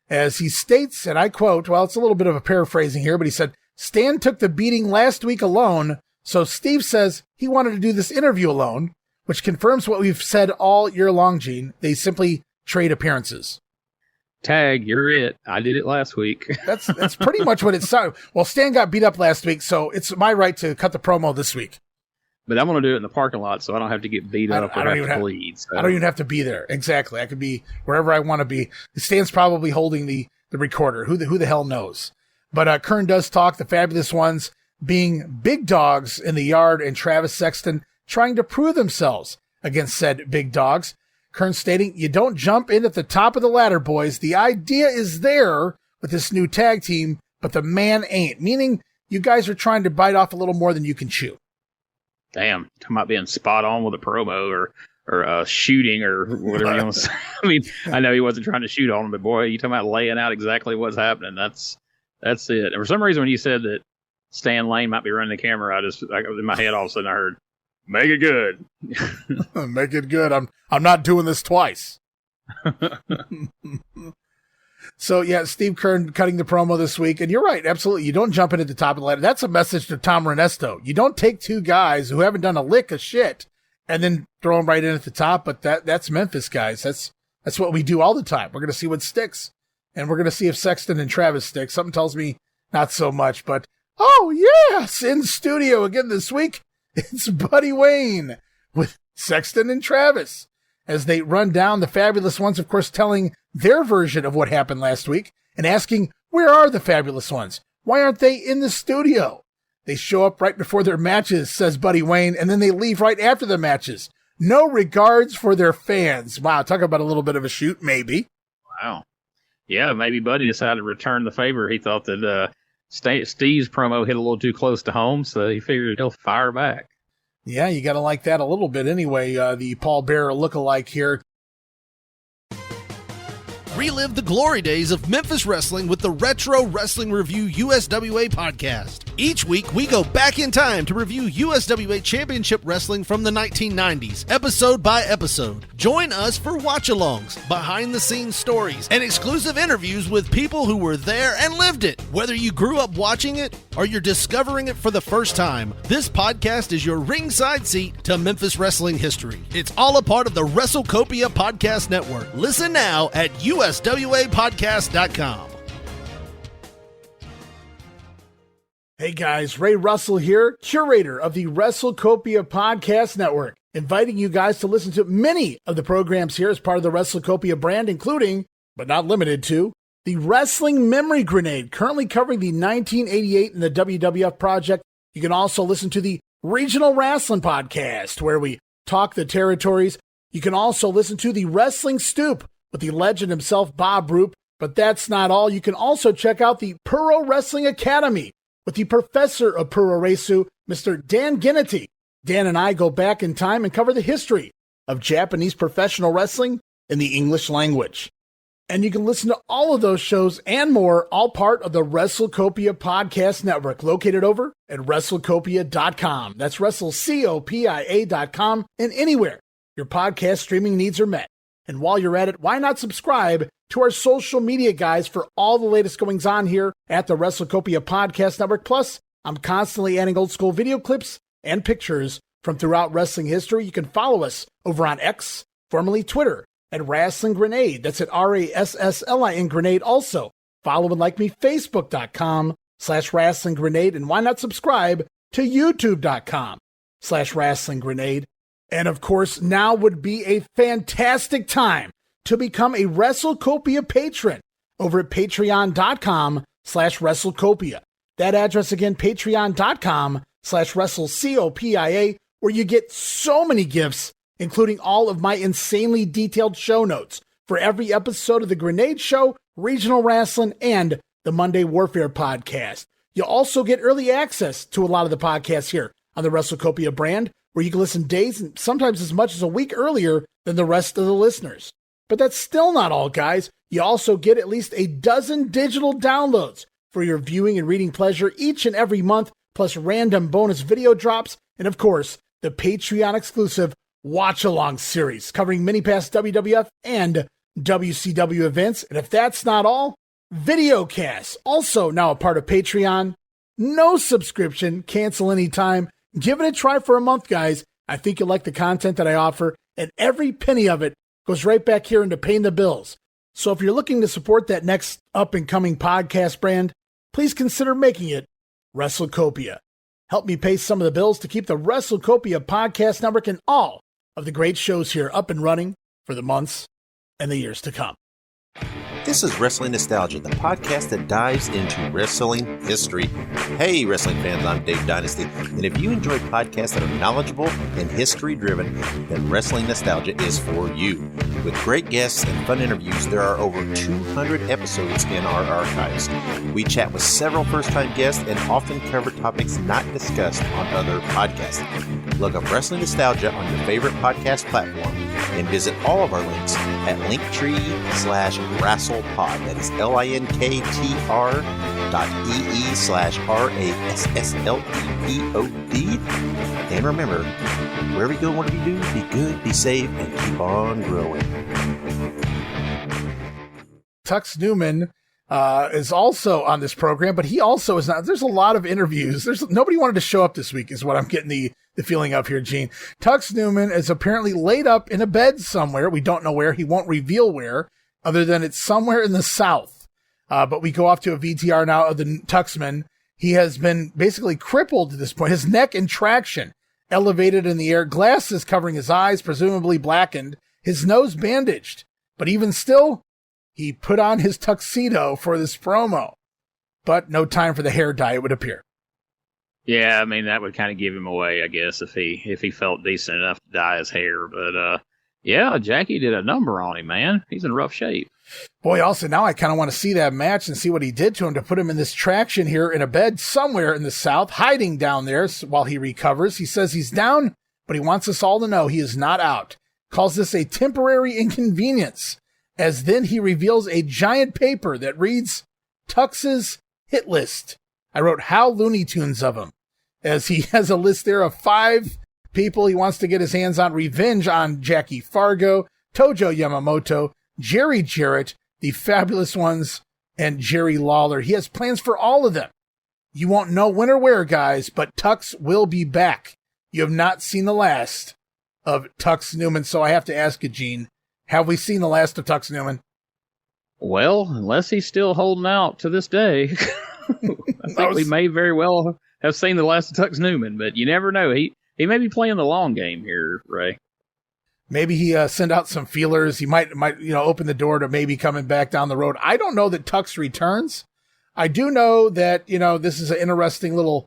As he states, and I quote, well, it's a little bit of a paraphrasing here, but he said, Stan took the beating last week alone, so Steve says he wanted to do this interview alone, which confirms what we've said all year long, Gene. They simply trade appearances. Tag, you're it. I did it last week. That's pretty much what it sounded. Well, Stan got beat up last week, so it's my right to cut the promo this week. But I'm going to do it in the parking lot so I don't have to get beat up or have to bleed. So. I don't even have to be there. Exactly. I could be wherever I want to be. Stan's probably holding the recorder. Who the hell knows? But Kern does talk, the Fabulous Ones being big dogs in the yard and Travis Sexton trying to prove themselves against said big dogs. Kern stating, you don't jump in at the top of the ladder, boys. The idea is there with this new tag team, but the man ain't. Meaning you guys are trying to bite off a little more than you can chew. Damn, talking about being spot on with a promo or shooting or whatever you want to say. I mean, I know he wasn't trying to shoot on him, but boy, you talking about laying out exactly what's happening. That's it. And for some reason, when you said that Stan Lane might be running the camera, in my head all of a sudden I heard, "Make it good." Make it good. I'm not doing this twice. So yeah, Steve Kern cutting the promo this week, and you're right, absolutely. You don't jump in at the top of the ladder. That's a message to Tom Renesto. You don't take two guys who haven't done a lick of shit and then throw them right in at the top. But that's Memphis, guys. That's what we do all the time. We're gonna see what sticks, and we're gonna see if Sexton and Travis stick. Something tells me not so much, but oh yes, in studio again this week, it's Buddy Wayne with Sexton and Travis as they run down the Fabulous Ones, of course, telling their version of what happened last week and asking, where are the Fabulous Ones? Why aren't they in the studio? They show up right before their matches, says Buddy Wayne, and then they leave right after the matches. No regards for their fans. Wow, talk about a little bit of a shoot, maybe. Wow. Yeah, maybe Buddy decided to return the favor. He thought that Steve's promo hit a little too close to home, so he figured he'll fire back. Yeah, you got to like that a little bit anyway. The Paul Bearer lookalike here. Relive the glory days of Memphis Wrestling with the Retro Wrestling Review USWA podcast. Each week, we go back in time to review USWA Championship Wrestling from the 1990s, episode by episode. Join us for watch-alongs, behind-the-scenes stories, and exclusive interviews with people who were there and lived it. Whether you grew up watching it or you're discovering it for the first time, this podcast is your ringside seat to Memphis wrestling history. It's all a part of the WrestleCopia Podcast Network. Listen now at USWApodcast.com. Hey guys, Ray Russell here, curator of the WrestleCopia Podcast Network, inviting you guys to listen to many of the programs here as part of the WrestleCopia brand, including, but not limited to, the Wrestling Memory Grenade, currently covering the 1988 and the WWF project. You can also listen to the Regional Rasslin podcast, where we talk the territories. You can also listen to the Wrestling Stoop with the legend himself, Bob Roop. But that's not all. You can also check out the Puro Wrestling Academy with the professor of Puro Resu, Mr. Dan Ginnity. Dan and I go back in time and cover the history of Japanese professional wrestling in the English language. And you can listen to all of those shows and more, all part of the WrestleCopia Podcast Network, located over at WrestleCopia.com. That's WrestleCopia.com, and anywhere your podcast streaming needs are met. And while you're at it, why not subscribe to our social media guys for all the latest goings on here at the WrestleCopia Podcast Network. Plus, I'm constantly adding old school video clips and pictures from throughout wrestling history. You can follow us over on X, formerly Twitter, at Rasslin Grenade. That's at RASSLIN Grenade. Also, follow and like me, Facebook.com/Rasslin Grenade. And why not subscribe to YouTube.com/Rasslin Grenade. And of course, now would be a fantastic time to become a WrestleCopia patron over at patreon.com/WrestleCopia. That address again, patreon.com/WrestleCopia, where you get so many gifts, including all of my insanely detailed show notes for every episode of The Grenade Show, Regional Rasslin, and the Monday Warfare podcast. You'll also get early access to a lot of the podcasts here on the WrestleCopia brand, where you can listen days and sometimes as much as a week earlier than the rest of the listeners. But that's still not all, guys. You also get at least a dozen digital downloads for your viewing and reading pleasure each and every month, plus random bonus video drops, and of course, the Patreon exclusive Watch Along series covering many past WWF and WCW events. And if that's not all, Videocasts, also now a part of Patreon. No subscription, cancel anytime. Give it a try for a month, guys. I think you'll like the content that I offer, and every penny of it goes right back here into paying the bills. So if you're looking to support that next up-and-coming podcast brand, please consider making it WrestleCopia. Help me pay some of the bills to keep the WrestleCopia podcast network and all of the great shows here up and running for the months and the years to come. This is Wrestling Nostalgia, the podcast that dives into wrestling history. Hey, wrestling fans, I'm Dave Dynasty, and if you enjoy podcasts that are knowledgeable and history-driven, then Wrestling Nostalgia is for you. With great guests and fun interviews, there are over 200 episodes in our archives. We chat with several first-time guests and often cover topics not discussed on other podcasts. Look up Wrestling Nostalgia on your favorite podcast platform and visit all of our links at linktree/WrestlePod. That is linktr.ee/RASSLEPOD. And remember, wherever you go, whatever you do, be good, be safe, and keep on growing. Tux Newman is also on this program, but he also is not. There's a lot of interviews. Nobody wanted to show up this week is what I'm getting the feeling of here, Gene. Tux Newman is apparently laid up in a bed somewhere. We don't know where. He won't reveal where, other than it's somewhere in the South. But we go off to a VTR now of the Tuxman. He has been basically crippled to this point. His neck in traction, elevated in the air, glasses covering his eyes, presumably blackened, his nose bandaged. But even still, he put on his tuxedo for this promo. But no time for the hair dye, it would appear. Yeah, I mean, that would kind of give him away, I guess, if he felt decent enough to dye his hair. But, yeah, Jackie did a number on him, man. He's in rough shape. Boy, also, now I kind of want to see that match and see what he did to him to put him in this traction here in a bed somewhere in the South, hiding down there while he recovers. He says he's down, but he wants us all to know he is not out. Calls this a temporary inconvenience, as then he reveals a giant paper that reads Tux's hit list. I wrote how Looney Tunes of him, as he has a list there of 5 people he wants to get his hands on. Revenge on Jackie Fargo, Tojo Yamamoto, Jerry Jarrett, the Fabulous Ones, and Jerry Lawler. He has plans for all of them. You won't know when or where, guys, but Tux will be back. You have not seen the last of Tux Newman, so I have to ask you, Gene, have we seen the last of Tux Newman? Well, unless he's still holding out to this day. I think we may very well have seen the last of Tux Newman, but you never know. He may be playing the long game here, Ray. Maybe he send out some feelers. He might open the door to maybe coming back down the road. I don't know that Tux returns. I do know that, this is an interesting little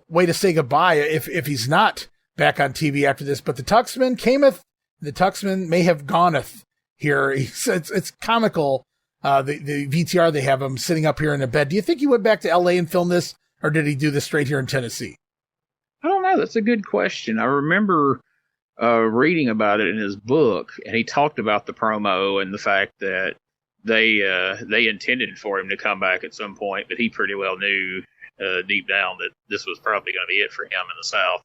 way to say goodbye if he's not back on TV after this. But the Tuxman cameth, the Tuxman may have goneth here. It's comical. The VTR, they have him sitting up here in a bed. Do you think he went back to LA and filmed this, or did he do this straight here in Tennessee? I don't know. That's a good question. I remember reading about it in his book, and he talked about the promo and the fact that they intended for him to come back at some point, but he pretty well knew deep down that this was probably going to be it for him in the South.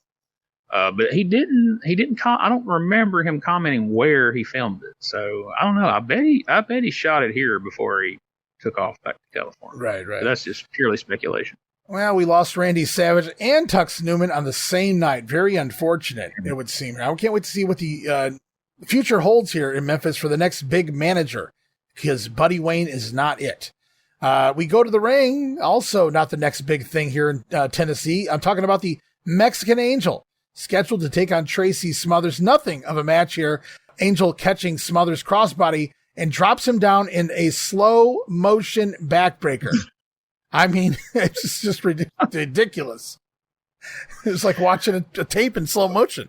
But he didn't. I don't remember him commenting where he filmed it. So I don't know. I bet he shot it here before he took off back to California. Right. But that's just purely speculation. Well, we lost Randy Savage and Tux Newman on the same night. Very unfortunate, it would seem. I can't wait to see what the future holds here in Memphis for the next big manager, because Buddy Wayne is not it. We go to the ring. Also, not the next big thing here in Tennessee. I'm talking about the Mexican Angel, scheduled to take on Tracy Smothers. Nothing of a match here. Angel catching Smothers' crossbody and drops him down in a slow motion backbreaker. I mean, it's just ridiculous. It's like watching a tape in slow motion.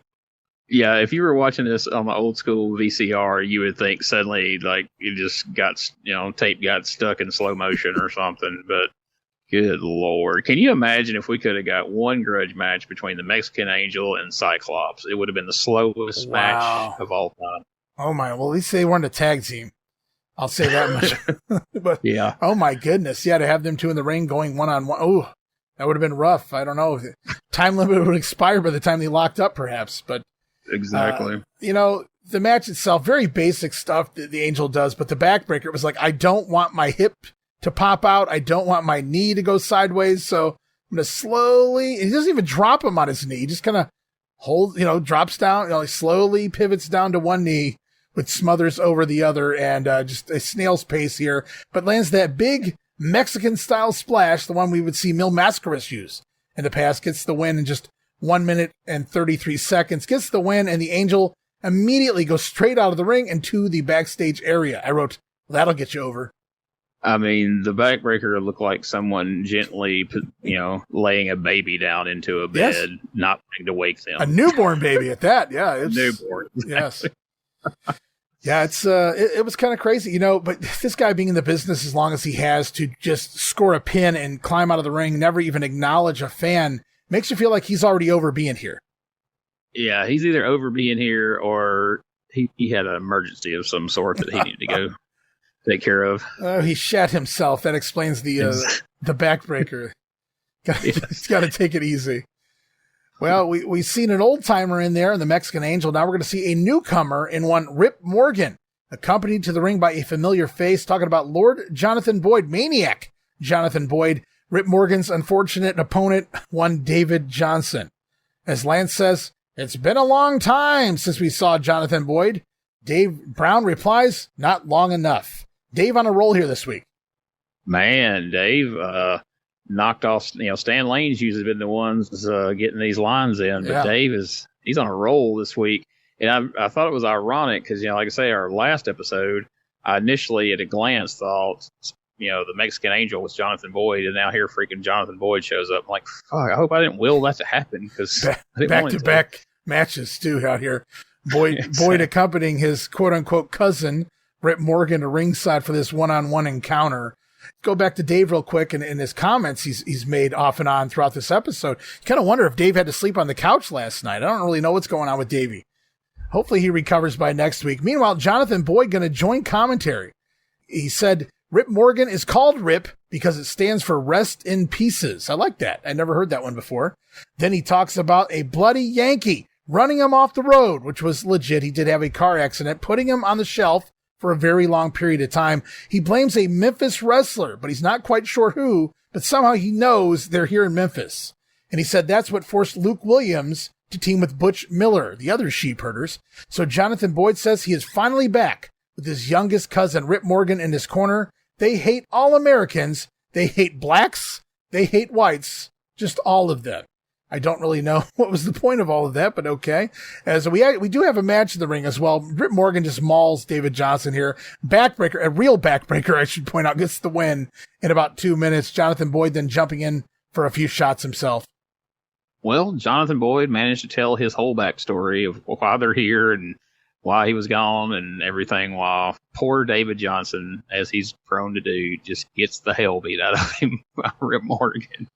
Yeah, if you were watching this on the old school VCR, you would think suddenly like it just got, tape got stuck in slow motion or something. But good Lord, can you imagine if we could have got one grudge match between the Mexican Angel and Cyclops? It would have been the slowest match of all time. Oh my! Well, at least they weren't a tag team. I'll say that much. But yeah. Oh my goodness! Yeah, to have them two in the ring going 1-on-1. Oh, that would have been rough. I don't know. Time limit would expire by the time they locked up, perhaps. But exactly. The match itself, very basic stuff that the Angel does, but the backbreaker, it was like, I don't want my hip to pop out. I don't want my knee to go sideways. So I'm going to slowly, he doesn't even drop him on his knee. He just kind of drops down, he slowly pivots down to one knee, but smothers over the other, and just a snail's pace here, but lands that big Mexican style splash, the one we would see Mil Mascaras use in the past, gets the win in just 1 minute and 33 seconds, gets the win, and the Angel immediately goes straight out of the ring and to the backstage area. I wrote, that'll get you over. I mean, the backbreaker looked like someone gently, laying a baby down into a bed, not wanting to wake them. A newborn baby at that. Yeah. Newborn. Yes. Yeah, it was kind of crazy, but this guy being in the business as long as he has, to just score a pin and climb out of the ring, never even acknowledge a fan, makes you feel like he's already over being here. Yeah, he's either over being here or he had an emergency of some sort that he needed to go take care of. He shat himself. That explains the backbreaker. He's got to take it easy. Well, we've seen an old timer in there in the Mexican Angel. Now we're going to see a newcomer in one, Rip Morgan, accompanied to the ring by a familiar face, talking about Lord Jonathan Boyd, Maniac Jonathan Boyd. Rip Morgan's unfortunate opponent, one David Johnson. As Lance says, it's been a long time since we saw Jonathan Boyd. Dave Brown replies, not long enough. Dave on a roll here this week. Man, Dave, knocked off, Stan Lane's usually been the ones getting these lines in, but Dave he's on a roll this week. And I thought it was ironic because, like I say, our last episode, I initially at a glance thought, the Mexican Angel was Jonathan Boyd, and now here freaking Jonathan Boyd shows up. I'm like, fuck, I hope I didn't will that to happen, because back-to-back matches too out here. Boyd accompanying his quote-unquote cousin, Rip Morgan, to ringside for this one-on-one encounter. Go back to Dave real quick, and in his comments he's made off and on throughout this episode. You kind of wonder if Dave had to sleep on the couch last night. I don't really know what's going on with Davey. Hopefully he recovers by next week. Meanwhile, Jonathan Boyd going to join commentary. He said, Rip Morgan is called Rip because it stands for Rest in Pieces. I like that. I never heard that one before. Then he talks about a bloody Yankee running him off the road, which was legit. He did have a car accident, putting him on the shelf for a very long period of time. He blames a Memphis wrestler, but he's not quite sure who, but somehow he knows they're here in Memphis. And he said that's what forced Luke Williams to team with Butch Miller, the other Sheepherders. So Jonathan Boyd says he is finally back with his youngest cousin, Rip Morgan, in his corner. They hate all Americans. They hate blacks. They hate whites. Just all of them. I don't really know what was the point of all of that, but okay. As we do have a match in the ring as well. Rip Morgan just mauls David Johnson here. Backbreaker, a real backbreaker, I should point out, gets the win in about 2 minutes. Jonathan Boyd then jumping in for a few shots himself. Well, Jonathan Boyd managed to tell his whole backstory of why they're here and why he was gone and everything, while poor David Johnson, as he's prone to do, just gets the hell beat out of him by Rip Morgan.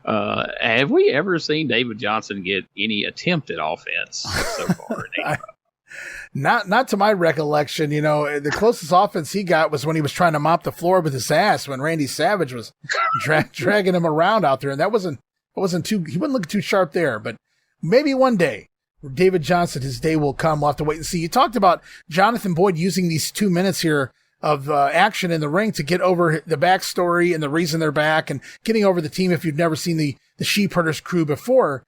Have we ever seen David Johnson get any attempt at offense so far? Not to my recollection. The closest offense he got was when he was trying to mop the floor with his ass when Randy Savage was dragging him around out there, and that wasn't too. He wasn't looking too sharp there, but maybe one day. David Johnson, his day will come. We'll have to wait and see. You talked about Jonathan Boyd using these 2 minutes here of action in the ring to get over the backstory and the reason they're back and getting over the team if you've never seen the Sheepherders crew before.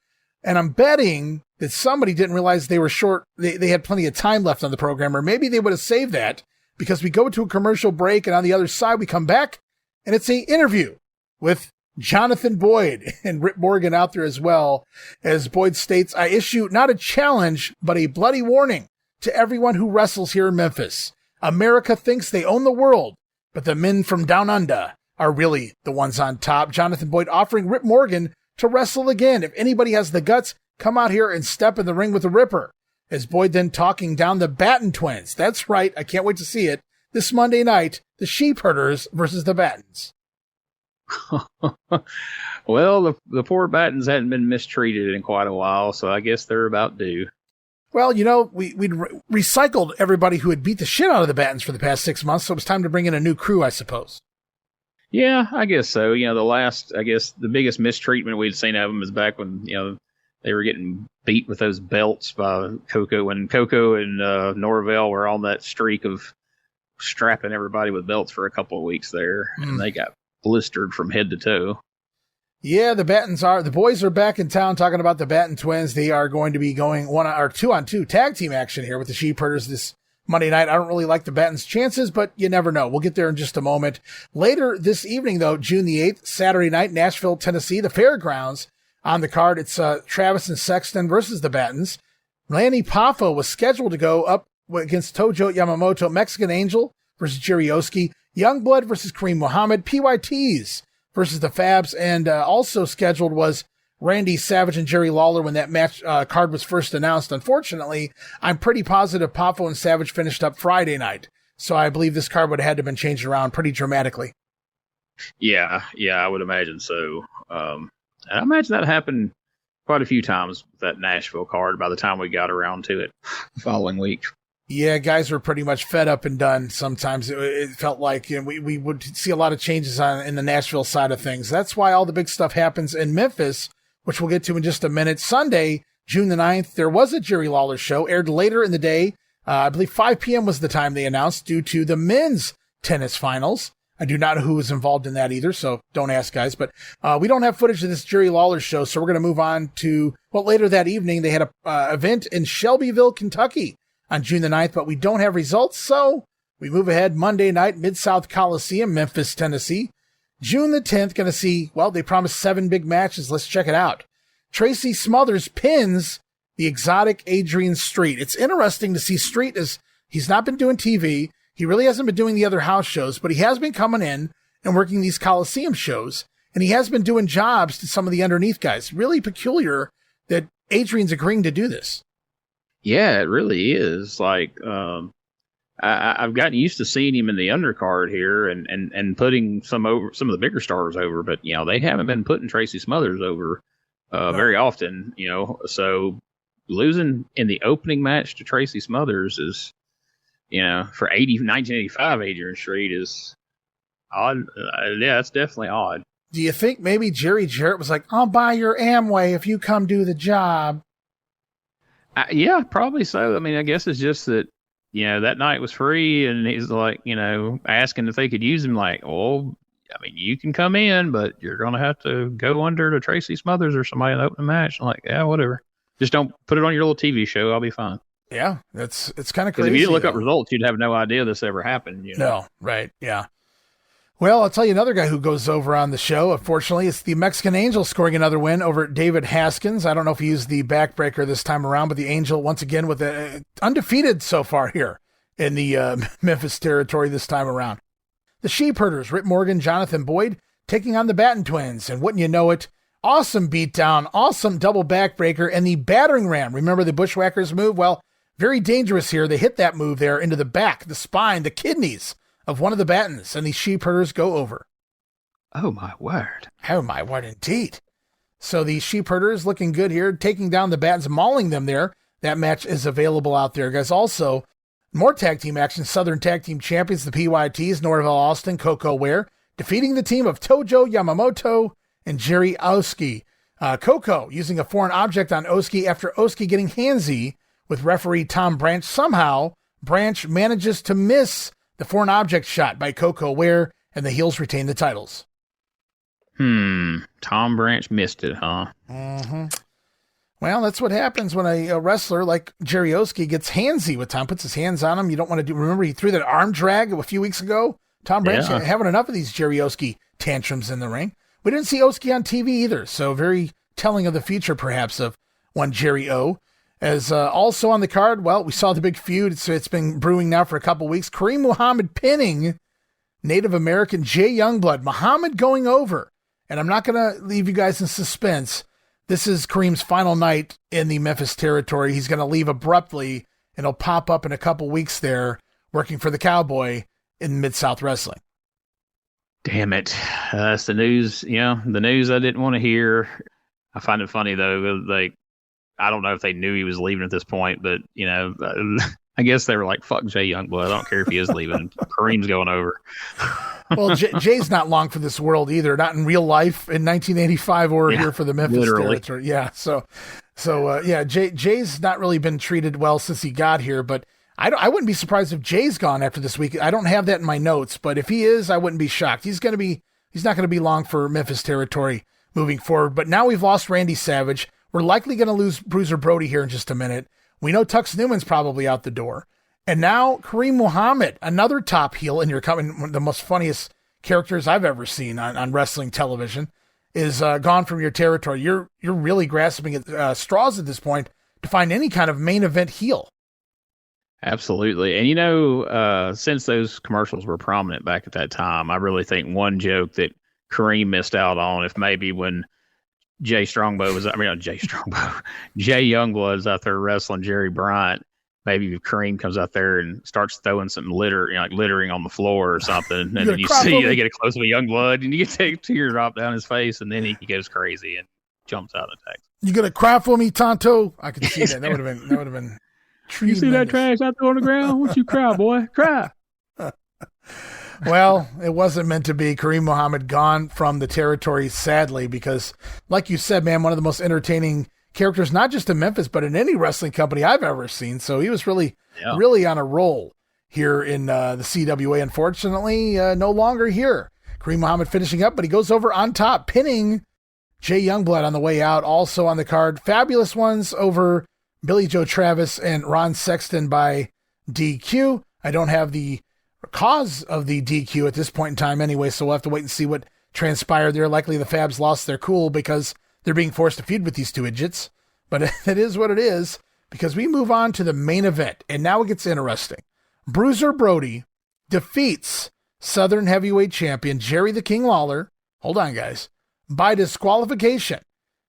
And I'm betting that somebody didn't realize they were short. They had plenty of time left on the program, or maybe they would have saved that, because we go to a commercial break and on the other side we come back and it's an interview with Jonathan Boyd and Rip Morgan out there as well. As Boyd states, I issue not a challenge, but a bloody warning to everyone who wrestles here in Memphis. America thinks they own the world, but the men from down under are really the ones on top. Jonathan Boyd offering Rip Morgan to wrestle again. If anybody has the guts, come out here and step in the ring with the Ripper. as Boyd then talking down the Batten twins. That's right. I can't wait to see it. This Monday night, the Sheepherders versus the Battens. Well, the poor Battens hadn't been mistreated in quite a while, so I guess they're about due. Well, we'd recycled everybody who had beat the shit out of the Battens for the past 6 months, so it was time to bring in a new crew, I suppose. Yeah, I guess so. The biggest mistreatment we'd seen of them is back when, they were getting beat with those belts by Coco, when Coco and Norvell were on that streak of strapping everybody with belts for a couple of weeks there, and they got blistered from head to toe. Yeah, the boys are back in town talking about the Batten twins. They are going to be going 2-on-2 tag team action here with the Sheepherders this Monday night. I don't really like the Battens' chances, but you never know. We'll get there in just a moment. Later this evening, though, June the 8th, Saturday night, Nashville, Tennessee, the Fairgrounds. On the card, it's Travis and Sexton versus the Battens. Lanny Poffo was scheduled to go up against Tojo Yamamoto. Mexican Angel versus Jerry Oski. Youngblood versus Kareem Muhammad. PYTs versus the Fabs. And also scheduled was Randy Savage and Jerry Lawler when that match card was first announced. Unfortunately, I'm pretty positive Poffo and Savage finished up Friday night. So I believe this card would have had to have been changed around pretty dramatically. Yeah, I would imagine so. I imagine that happened quite a few times with that Nashville card by the time we got around to it the following week. Yeah, guys were pretty much fed up and done. Sometimes it felt like we would see a lot of changes in the Nashville side of things. That's why all the big stuff happens in Memphis, which we'll get to in just a minute. Sunday, June the 9th, there was a Jerry Lawler show, aired later in the day. I believe 5 p.m. was the time they announced due to the men's tennis finals. I do not know who was involved in that either, so don't ask, guys. But we don't have footage of this Jerry Lawler show, so we're going to move on to, later that evening, they had a event in Shelbyville, Kentucky on June the 9th, but we don't have results, so we move ahead Monday night, Mid-South Coliseum, Memphis, Tennessee. June the 10th, going to see, they promised 7 big matches. Let's check it out. Tracy Smothers pins the exotic Adrian Street. It's interesting to see Street, as he's not been doing TV. He really hasn't been doing the other house shows, but he has been coming in and working these Coliseum shows, and he has been doing jobs to some of the underneath guys. Really peculiar that Adrian's agreeing to do this. Yeah, it really is. Like, I've gotten used to seeing him in the undercard here and putting some of the bigger stars over, but, they haven't been putting Tracy Smothers over very often, so losing in the opening match to Tracy Smothers is, for 1985 Adrian Street is odd. Yeah, it's definitely odd. Do you think maybe Jerry Jarrett was like, I'll buy your Amway if you come do the job? Yeah, probably so. I mean, I guess it's just that, that night was free, and he's like, asking if they could use him, like, you can come in, but you're going to have to go under to Tracy Smothers or somebody in the opening match. I'm like, yeah, whatever. Just don't put it on your little TV show. I'll be fine. Yeah, it's kind of crazy. If you didn't look up results, you'd have no idea this ever happened. No, right, yeah. Well, I'll tell you another guy who goes over on the show. Unfortunately, it's the Mexican Angel scoring another win over David Haskins. I don't know if he used the backbreaker this time around, but the Angel, once again, with undefeated so far here in the Memphis territory this time around. The Sheepherders, Rip Morgan, Jonathan Boyd, taking on the Batten twins. And wouldn't you know it, awesome beatdown, awesome double backbreaker, and the battering ram. Remember the Bushwhackers move? Well, very dangerous here. They hit that move there into the back, the spine, the kidneys of one of the Battens, and the Sheepherders go over. Oh, my word. Oh, my word, indeed. So the Sheepherders looking good here, taking down the Battens, mauling them there. That match is available out there, guys. Also, more tag team action. Southern Tag Team Champions, the PYTs, Norvell Austin, Coco Ware, defeating the team of Tojo Yamamoto and Jerry Oski. Coco using a foreign object on Oski after Oski getting handsy with referee Tom Branch. Somehow, Branch manages to miss the foreign object shot by Coco Ware, and the heels retain the titles. Tom Branch missed it, huh? Mm-hmm. Well, that's what happens when a wrestler like Jerry Oski gets handsy with Tom, puts his hands on him. You don't want to do. Remember, he threw that arm drag a few weeks ago? Tom Branch having enough of these Jerry Oski tantrums in the ring. We didn't see Oski on TV either, so very telling of the future, perhaps, of one Jerry O. As also on the card, we saw the big feud. It's been brewing now for a couple weeks. Kareem Muhammad pinning Native American Jay Youngblood. Muhammad going over. And I'm not going to leave you guys in suspense. this is Kareem's final night in the Memphis territory. He's going to leave abruptly, and he'll pop up in a couple weeks there working for the Cowboy in Mid-South Wrestling. Damn it. That's the news, the news I didn't want to hear. I find it funny, though. Like, I don't know if they knew he was leaving at this point, but, I guess they were like, fuck Jay Youngblood. I don't care if he is leaving. Kareem's going over. Well, Jay's not long for this world either, not in real life in 1985 or here for the Memphis territory. Yeah. So Jay's not really been treated well since he got here, but I wouldn't be surprised if Jay's gone after this week. I don't have that in my notes, but if he is, I wouldn't be shocked. He's not going to be long for Memphis territory moving forward. But now we've lost Randy Savage. We're likely going to lose Bruiser Brody here in just a minute. We know Tux Newman's probably out the door. And now Kareem Muhammad, another top heel, and you're coming, one of the most funniest characters I've ever seen on wrestling television, is gone from your territory. You're really grasping at straws at this point to find any kind of main event heel. Absolutely. And, since those commercials were prominent back at that time, I really think one joke that Kareem missed out on, if maybe when Jay Youngblood is out there wrestling Jerry Bryant, maybe if Kareem comes out there and starts throwing some littering on the floor or something, and then they get a close of a Youngblood, and you get a teardrop down his face, and then he goes crazy and jumps out and attacks. You gonna cry for me, Tonto? I can see that. That would have been. You see that trash out there on the ground? Won't you cry, boy? Cry. Well, it wasn't meant to be. Kareem Muhammad gone from the territory, sadly, because, like you said, man, one of the most entertaining characters, not just in Memphis, but in any wrestling company I've ever seen. So he was really on a roll here in the CWA. Unfortunately, no longer here. Kareem Muhammad finishing up, but he goes over on top, pinning Jay Youngblood on the way out. Also on the card, fabulous ones over Billy Joe Travis and Ron Sexton by DQ. I don't have the cause of the DQ at this point in time anyway, so we'll have to wait and see what transpired there. Likely the Fabs lost their cool because they're being forced to feud with these two idiots. But it is what it is, because we move on to the main event, and now it gets interesting. Bruiser Brody defeats Southern Heavyweight Champion Jerry the King Lawler, hold on guys, by disqualification.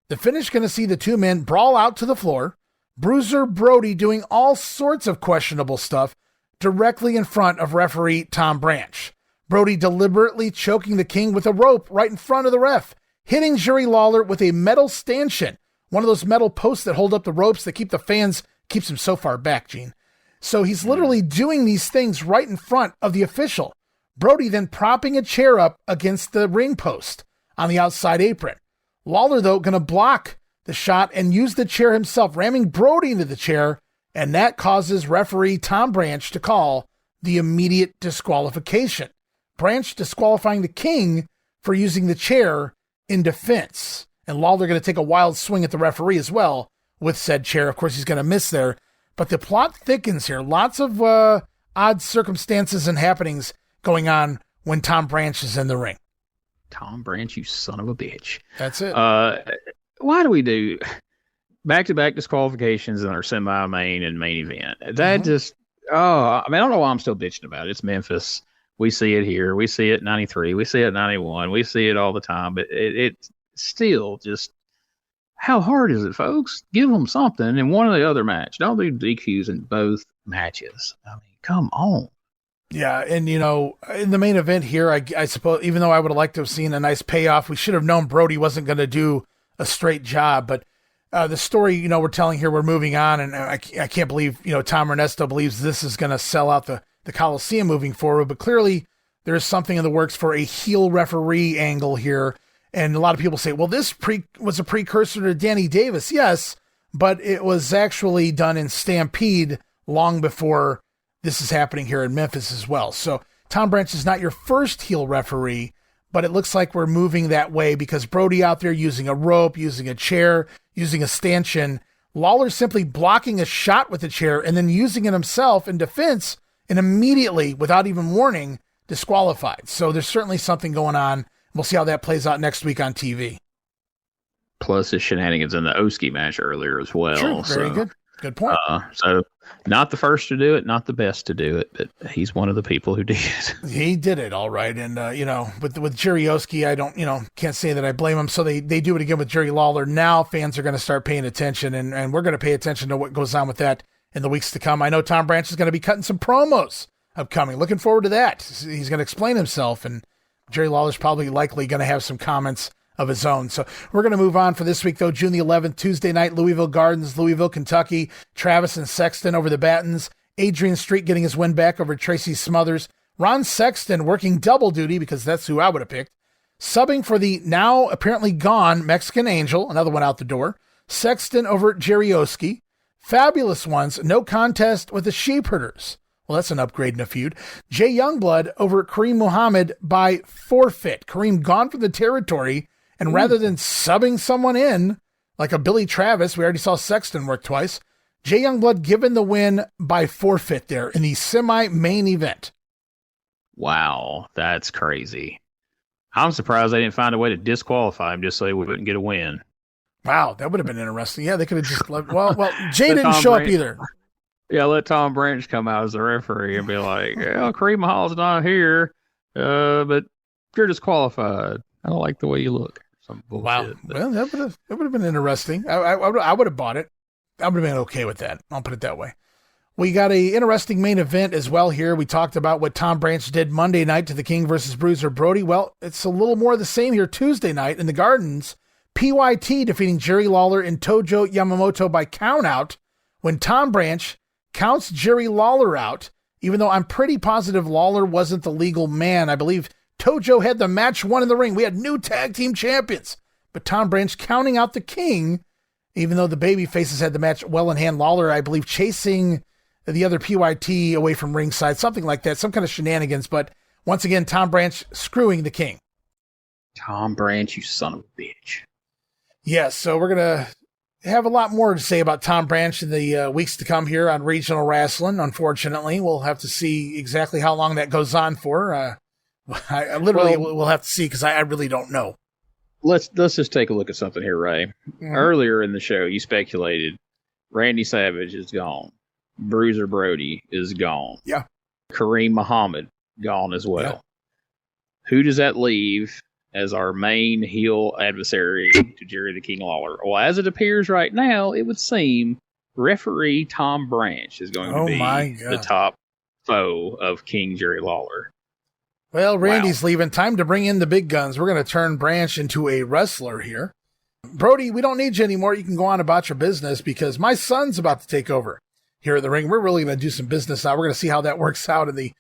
The finish going to see the two men brawl out to the floor, Bruiser Brody doing all sorts of questionable stuff directly in front of referee Tom Branch. Brody deliberately choking the King with a rope right in front of the ref, hitting Jerry Lawler with a metal stanchion, one of those metal posts that hold up the ropes that keep the fans, keeps him so far back, Gene. So he's literally doing these things right in front of the official. Brody then propping a chair up against the ring post on the outside apron. Lawler, though, going to block the shot and use the chair himself, ramming Brody into the chair, and that causes referee Tom Branch to call the immediate disqualification. Branch disqualifying the King for using the chair in defense. And Lawler going to take a wild swing at the referee as well with said chair. Of course, he's going to miss there. But the plot thickens here. Lots of odd circumstances and happenings going on when Tom Branch is in the ring. Tom Branch, you son of a bitch. That's it. Why do we do back-to-back disqualifications in our semi-main and main event? That I don't know why I'm still bitching about it. It's Memphis. We see it here. We see it 93. We see it 91. We see it all the time. But it's still just, how hard is it, folks? Give them something in one or the other match. Don't do DQs in both matches. I mean, come on. Yeah, and, in the main event here, I suppose, even though I would have liked to have seen a nice payoff, we should have known Brody wasn't going to do a straight job. But the story, we're telling here, we're moving on, and I can't believe, Tom Ernesto believes this is going to sell out the Coliseum moving forward, but clearly there's something in the works for a heel referee angle here. And a lot of people say, well, this was a precursor to Danny Davis. Yes, but it was actually done in Stampede long before this is happening here in Memphis as well. So Tom Branch is not your first heel referee, but it looks like we're moving that way because Brody out there using a rope, using a chair, using a stanchion, Lawler simply blocking a shot with the chair and then using it himself in defense, and immediately, without even warning, disqualified. So there's certainly something going on. We'll see how that plays out next week on TV. Plus his shenanigans in the Oski match earlier as well. True. Very good. Good point. So not the first to do it, not the best to do it, but he's one of the people who did. He did it all right. And, with Jerry Oski, I don't, can't say that I blame him. So they do it again with Jerry Lawler. Now fans are going to start paying attention, and we're going to pay attention to what goes on with that in the weeks to come. I know Tom Branch is going to be cutting some promos upcoming. Looking forward to that. He's going to explain himself, and Jerry Lawler's probably likely going to have some comments of his own. So we're going to move on for this week, though. June the 11th, Tuesday night, Louisville Gardens, Louisville, Kentucky. Travis and Sexton over the Battens. Adrian Street getting his win back over Tracy Smothers. Ron Sexton working double duty, because that's who I would have picked. Subbing for the now apparently gone Mexican Angel, another one out the door. Sexton over Jerry Oski. Fabulous Ones, no contest with the Sheepherders. Well, that's an upgrade in a feud. Jay Youngblood over Kareem Muhammad by forfeit. Kareem gone from the territory, and rather than subbing someone in, like a Billy Travis, we already saw Sexton work twice, Jay Youngblood given the win by forfeit there in the semi-main event. Wow, that's crazy. I'm surprised they didn't find a way to disqualify him just so he wouldn't get a win. Wow, that would have been interesting. Yeah, they could have just let, well, Jay didn't show up either. Yeah, let Tom Branch come out as the referee and be like, "Yeah, Kareem Muhammad's not here, but you're disqualified. I don't like the way you look." Some bullshit. Wow. But... Well, that would have been interesting. I would have bought it. I would have been okay with that. I'll put it that way. We got a interesting main event as well here. We talked about what Tom Branch did Monday night to the King versus Bruiser Brody. Well, it's a little more of the same here Tuesday night in the Gardens. PYT defeating Jerry Lawler and Tojo Yamamoto by countout when Tom Branch counts Jerry Lawler out, even though I'm pretty positive Lawler wasn't the legal man. I believe Tojo had the match won in the ring. We had new tag team champions, but Tom Branch counting out the King, even though the baby faces had the match well in hand. Lawler, I believe, chasing the other PYT away from ringside, something like that, some kind of shenanigans. But once again, Tom Branch screwing the King. Tom Branch, you son of a bitch. Yes, so we're going to have a lot more to say about Tom Branch in the weeks to come here on Regional Rasslin. Unfortunately, we'll have to see exactly how long that goes on for. I literally will have to see, because I really don't know. Let's just take a look at something here, Ray. Mm-hmm. Earlier in the show, you speculated Randy Savage is gone. Bruiser Brody is gone. Yeah. Kareem Muhammad gone as well. Yeah. Who does that leave as our main heel adversary to Jerry the King Lawler? Well, as it appears right now, it would seem referee Tom Branch is going to be the top foe of King Jerry Lawler. Well, Randy's leaving. Time to bring in the big guns. We're going to turn Branch into a wrestler here. Brody, we don't need you anymore. You can go on about your business, because my son's about to take over here at the ring. We're really going to do some business now. We're going to see how that works out in the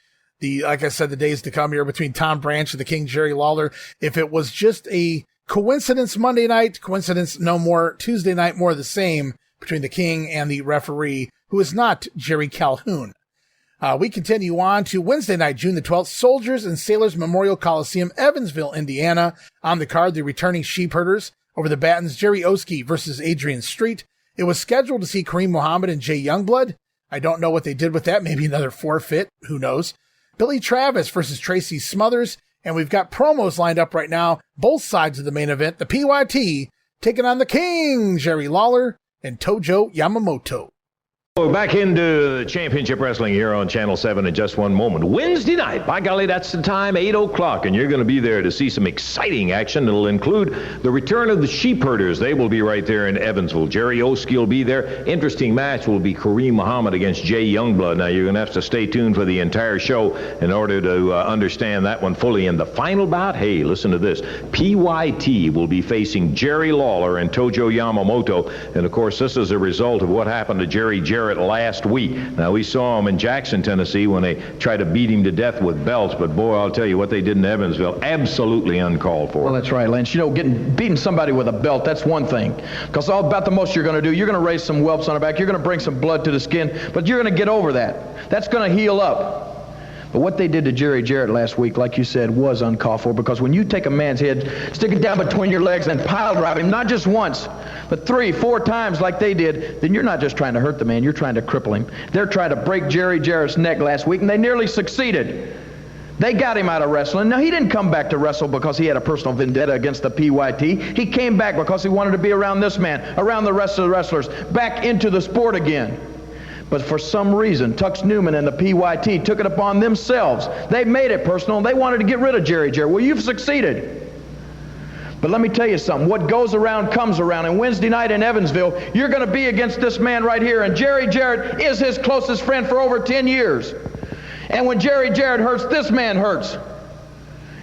like I said, the days to come here between Tom Branch and the King Jerry Lawler. If it was just a coincidence Monday night, coincidence no more. Tuesday night, more of the same between the King and the referee, who is not Jerry Calhoun. We continue on to Wednesday night, June the 12th, Soldiers and Sailors Memorial Coliseum, Evansville, Indiana. On the card, the returning Sheepherders over the Battens, Jerry Oski versus Adrian Street. It was scheduled to see Kareem Muhammad and Jay Youngblood. I don't know what they did with that. Maybe another forfeit. Who knows? Billy Travis versus Tracy Smothers. And we've got promos lined up right now. Both sides of the main event. The PYT taking on the King, Jerry Lawler, and Tojo Yamamoto. Back into Championship Wrestling here on Channel 7 in just one moment. Wednesday night, by golly, that's the time, 8 o'clock, and you're going to be there to see some exciting action. It'll include the return of the Sheepherders. They will be right there in Evansville. Jerry Oski will be there. Interesting match will be Kareem Muhammad against Jay Youngblood. Now, you're going to have to stay tuned for the entire show in order to understand that one fully. In the final bout, hey, listen to this. PYT will be facing Jerry Lawler and Tojo Yamamoto. And, of course, this is a result of what happened to Jerry Jarrett last week. Now, we saw him in Jackson, Tennessee, when they tried to beat him to death with belts, but boy, I'll tell you what they did in Evansville, absolutely uncalled for. Well, that's right, Lance. Beating somebody with a belt, that's one thing, because all about the most you're going to do, you're going to raise some whelps on her back, you're going to bring some blood to the skin, but you're going to get over that. That's going to heal up. But what they did to Jerry Jarrett last week, like you said, was uncalled for, because when you take a man's head, stick it down between your legs and pile drive him, not just once, but 3, 4 times like they did, then you're not just trying to hurt the man, you're trying to cripple him. They're trying to break Jerry Jarrett's neck last week, and they nearly succeeded. They got him out of wrestling. Now, he didn't come back to wrestle because he had a personal vendetta against the PYT. He came back because he wanted to be around this man, around the rest of the wrestlers, back into the sport again. But for some reason, Tux Newman and the PYT took it upon themselves. They made it personal, and they wanted to get rid of Jerry Jarrett. Well, you've succeeded. But let me tell you something. What goes around comes around. And Wednesday night in Evansville, you're going to be against this man right here. And Jerry Jarrett is his closest friend for over 10 years. And when Jerry Jarrett hurts, this man hurts.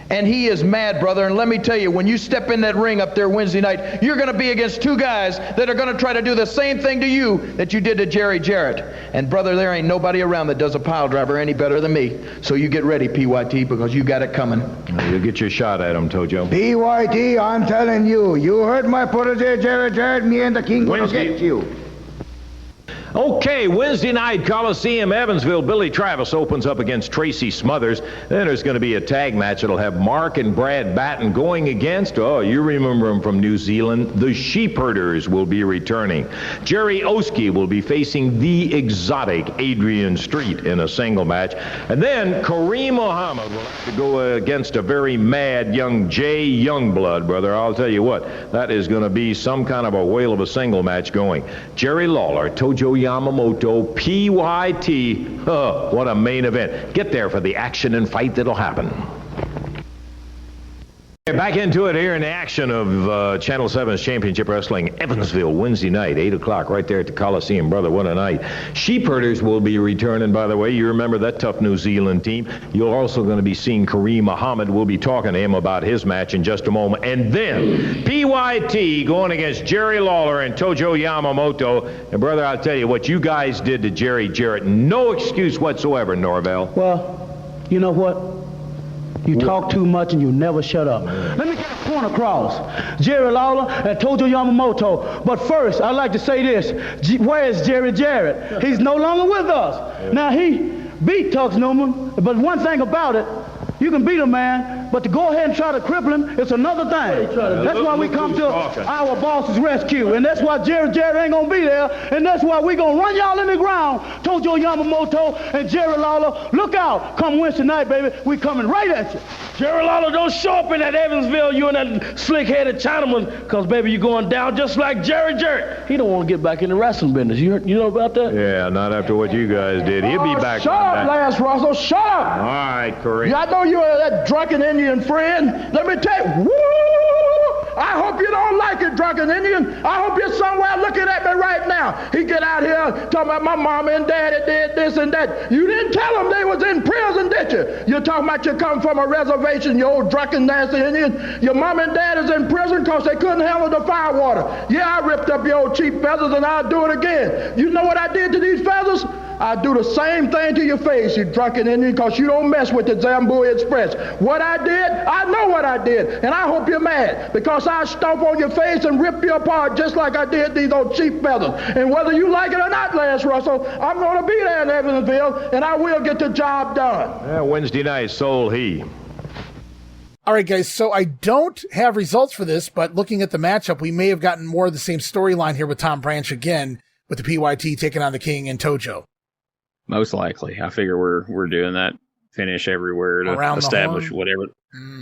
And he is mad, brother. And let me tell you, when you step in that ring up there Wednesday night, you're going to be against two guys that are going to try to do the same thing to you that you did to Jerry Jarrett. And brother, there ain't nobody around that does a pile driver any better than me. So you get ready, PYT, because you got it coming. You'll get your shot at him, Tojo. PYT, I'm telling you, you heard my protege Jerry Jarrett, me and the King will get you. Okay, Wednesday night, Coliseum, Evansville. Billy Travis opens up against Tracy Smothers. Then there's going to be a tag match. It'll have Mark and Brad Batten going against, you remember them from New Zealand, the Sheepherders will be returning. Jerry Oski will be facing the exotic Adrian Street in a single match. And then Kareem Muhammad will have to go against a very mad young Jay Youngblood, brother. I'll tell you what, that is going to be some kind of a whale of a single match going. Jerry Lawler, Tojo Yamamoto, PYT. What a main event. Get there for the action and fight that'll happen. Back into it here in the action of Channel 7's Championship Wrestling, Evansville, Wednesday night, 8 o'clock, right there at the Coliseum. Brother, what a night. Sheepherders will be returning, by the way. You remember that tough New Zealand team. You're also going to be seeing Kareem Muhammad. We'll be talking to him about his match in just a moment. And then PYT going against Jerry Lawler and Tojo Yamamoto. And, brother, I'll tell you, what you guys did to Jerry Jarrett, no excuse whatsoever, Norvell. Well, you know what? You talk too much and you never shut up. Let me get a point across. Jerry Lawler and Tojo Yamamoto. But first, I'd like to say this. Where is Jerry Jarrett? He's no longer with us. Now, he beat Tux Newman, but one thing about it, you can beat a man, but to go ahead and try to cripple him, it's another thing. That's why we come to our boss's rescue, and that's why Jerry Jarrett ain't going to be there, and that's why we going to run y'all in the ground. Tojo Yamamoto and Jerry Lawler, look out. Come Wednesday night, baby, we coming right at you. Jerry Lawler, don't show up in that Evansville, you and that slick-headed Chinaman, because, baby, you're going down just like Jerry Jarrett. He don't want to get back in the wrestling business. You know about that? Yeah, not after what you guys did. He'll be back. Shut up, Lance Russell, shut up. All right, Kareem. Yeah, I know you're that drunken Indian friend. Let me tell you, woo! I hope you don't like it, drunken Indian. I hope you're somewhere looking at me right now. He get out here talking about my mama and daddy did this and that. You didn't tell them they was in prison, did you? You're talking about you come from a reservation, you old drunken nasty Indian. Your mama and dad is in prison because they couldn't handle the fire water. Yeah, I ripped up your old cheap feathers and I'll do it again. You know what I did to these feathers? I do the same thing to your face, you drunken Indian, because you don't mess with the Zambui Express. What I did, I know what I did, and I hope you're mad, because I stomp on your face and rip you apart just like I did these old cheap feathers. And whether you like it or not, Lance Russell, I'm going to be there in Evansville, and I will get the job done. Yeah, Wednesday night, Soul He. All right, guys, so I don't have results for this, but looking at the matchup, we may have gotten more of the same storyline here with Tom Branch again, with the PYT taking on the King and Tojo. Most likely. I figure we're doing that finish everywhere to Around establish whatever.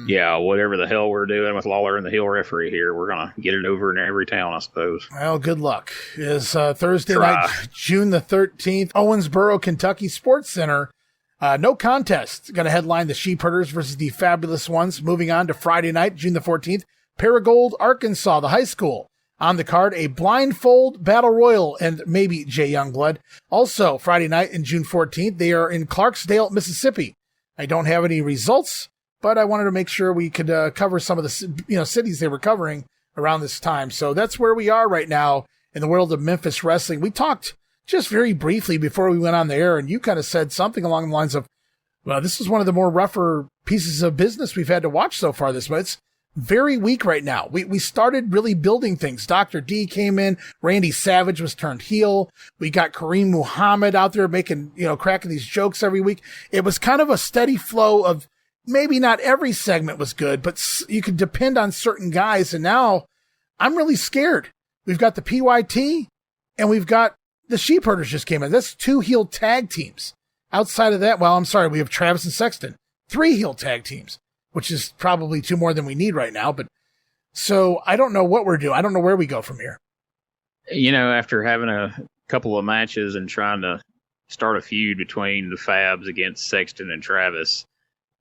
Yeah, whatever the hell we're doing with Lawler and the heel referee here, we're going to get it over in every town, I suppose. Well, good luck. It's Thursday night, June the 13th, Owensboro, Kentucky Sports Center. No contest. Going to headline the Sheepherders versus the Fabulous Ones. Moving on to Friday night, June the 14th, Paragould, Arkansas, the high school. On the card, a blindfold battle royal and maybe Jay Youngblood. Also, Friday night in June 14th, they are in Clarksdale, Mississippi. I don't have any results, but I wanted to make sure we could cover some of the cities they were covering around this time. So that's where we are right now in the world of Memphis wrestling. We talked just very briefly before we went on the air, and you kind of said something along the lines of, well, this is one of the more rougher pieces of business we've had to watch so far this month. It's very weak right now. We started really building things. Dr. D came in. Randy Savage was turned heel. We got Kareem Muhammad out there making, cracking these jokes every week. It was kind of a steady flow of maybe not every segment was good, but you could depend on certain guys. And now I'm really scared. We've got the PYT and we've got the Sheepherders just came in. That's two heel tag teams. Outside of that, well, I'm sorry, we have Travis and Sexton 3 heel tag teams, which is probably 2 more than we need right now. But so I don't know what we're doing. I don't know where we go from here. After having a couple of matches and trying to start a feud between the Fabs against Sexton and Travis,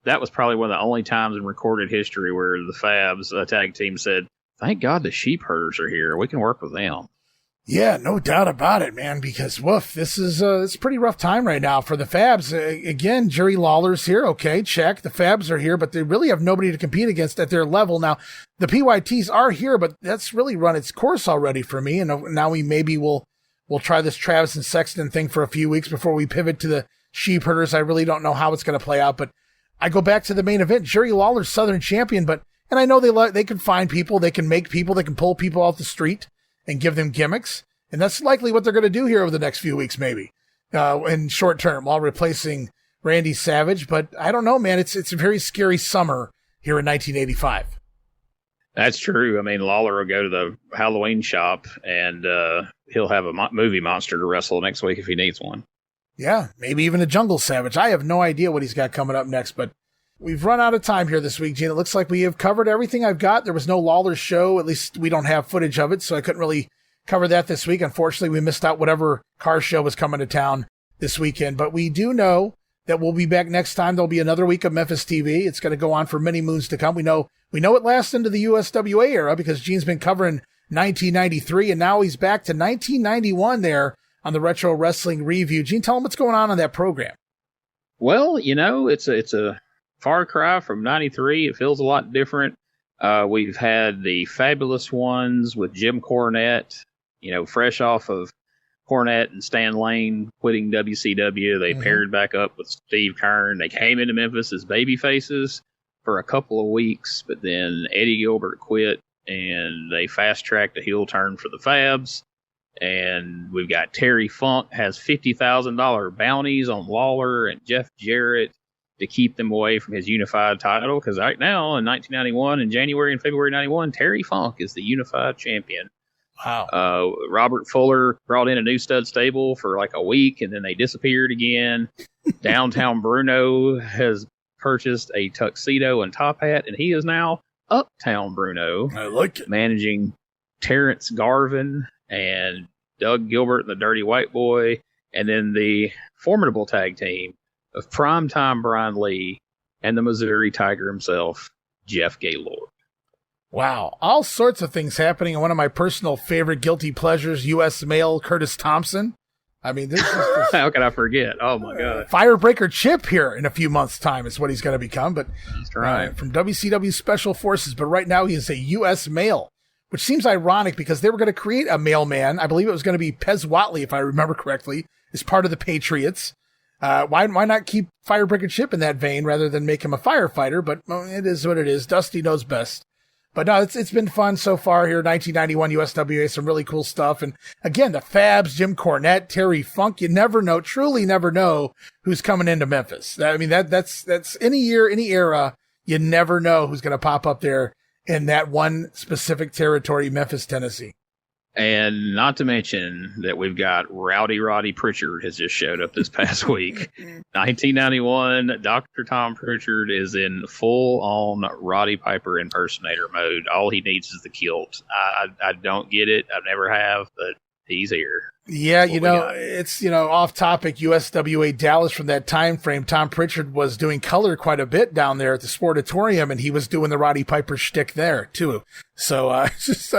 that was probably one of the only times in recorded history where the Fabs tag team said, "Thank God the Sheepherders are here. We can work with them." Yeah, no doubt about it, man, because woof, this is it's a pretty rough time right now for the Fabs. Again, Jerry Lawler's here. Okay, check. The Fabs are here, but they really have nobody to compete against at their level. Now, the PYTs are here, but that's really run its course already for me. And now we'll try this Travis and Sexton thing for a few weeks before we pivot to the Sheepherders. I really don't know how it's going to play out, but I go back to the main event. Jerry Lawler's Southern champion, and I know they can find people, they can make people, they can pull people off the street and give them gimmicks. And that's likely what they're going to do here over the next few weeks, maybe, in short term, while replacing Randy Savage. But I don't know, man. It's a very scary summer here in 1985. That's true. I mean, Lawler will go to the Halloween shop and he'll have a movie monster to wrestle next week if he needs one. Yeah, maybe even a Jungle Savage. I have no idea what he's got coming up next, but we've run out of time here this week, Gene. It looks like we have covered everything I've got. There was no Lawler show. At least we don't have footage of it, so I couldn't really cover that this week. Unfortunately, we missed out whatever car show was coming to town this weekend. But we do know that we'll be back next time. There'll be another week of Memphis TV. It's going to go on for many moons to come. We know it lasts into the USWA era because Gene's been covering 1993, and now he's back to 1991 there on the Retro Wrestling Review. Gene, tell him what's going on that program. Well, it's a far cry from 93. It feels a lot different. We've had the fabulous ones with Jim Cornette, fresh off of Cornette and Stan Lane quitting WCW. They paired back up with Steve Kern. They came into Memphis as baby faces for a couple of weeks, but then Eddie Gilbert quit and they fast-tracked a heel turn for the Fabs. And we've got Terry Funk has $50,000 bounties on Lawler and Jeff Jarrett to keep them away from his unified title. Because right now, in 1991, in January and February 91, Terry Funk is the unified champion. Wow. Robert Fuller brought in a new stud stable for like a week, and then they disappeared again. Downtown Bruno has purchased a tuxedo and top hat, and he is now Uptown Bruno. I like it. Managing Terrence Garvin and Doug Gilbert and the Dirty White Boy, and then the formidable tag team of primetime Brian Lee and the Missouri Tiger himself, Jeff Gaylord. Wow. All sorts of things happening. And one of my personal favorite guilty pleasures, U.S. Mail Curtis Thompson. I mean, this is just, how can I forget? Oh, my God. Firebreaker Chip here in a few months' time is what he's going to become. But that's right. From WCW Special Forces. But right now he is a U.S. Mail, which seems ironic because they were going to create a mailman. I believe it was going to be Pez Watley, if I remember correctly, as part of the Patriots. Why not keep Firebreaker Chip in that vein rather than make him a firefighter? But it is what it is. Dusty knows best. But no, it's been fun so far here. 1991 USWA, some really cool stuff. And again, the Fabs, Jim Cornette, Terry Funk. You never know, truly never know who's coming into Memphis. I mean, that's any year, any era. You never know who's going to pop up there in that one specific territory, Memphis, Tennessee. And not to mention that we've got Rowdy Roddy Pritchard has just showed up this past week. 1991, Dr. Tom Pritchard is in full-on Roddy Piper impersonator mode. All he needs is the kilt. I don't get it. I never have, but he's here. Yeah, it's, off topic, USWA Dallas from that time frame. Tom Pritchard was doing color quite a bit down there at the Sportatorium, and he was doing the Roddy Piper shtick there, too. So I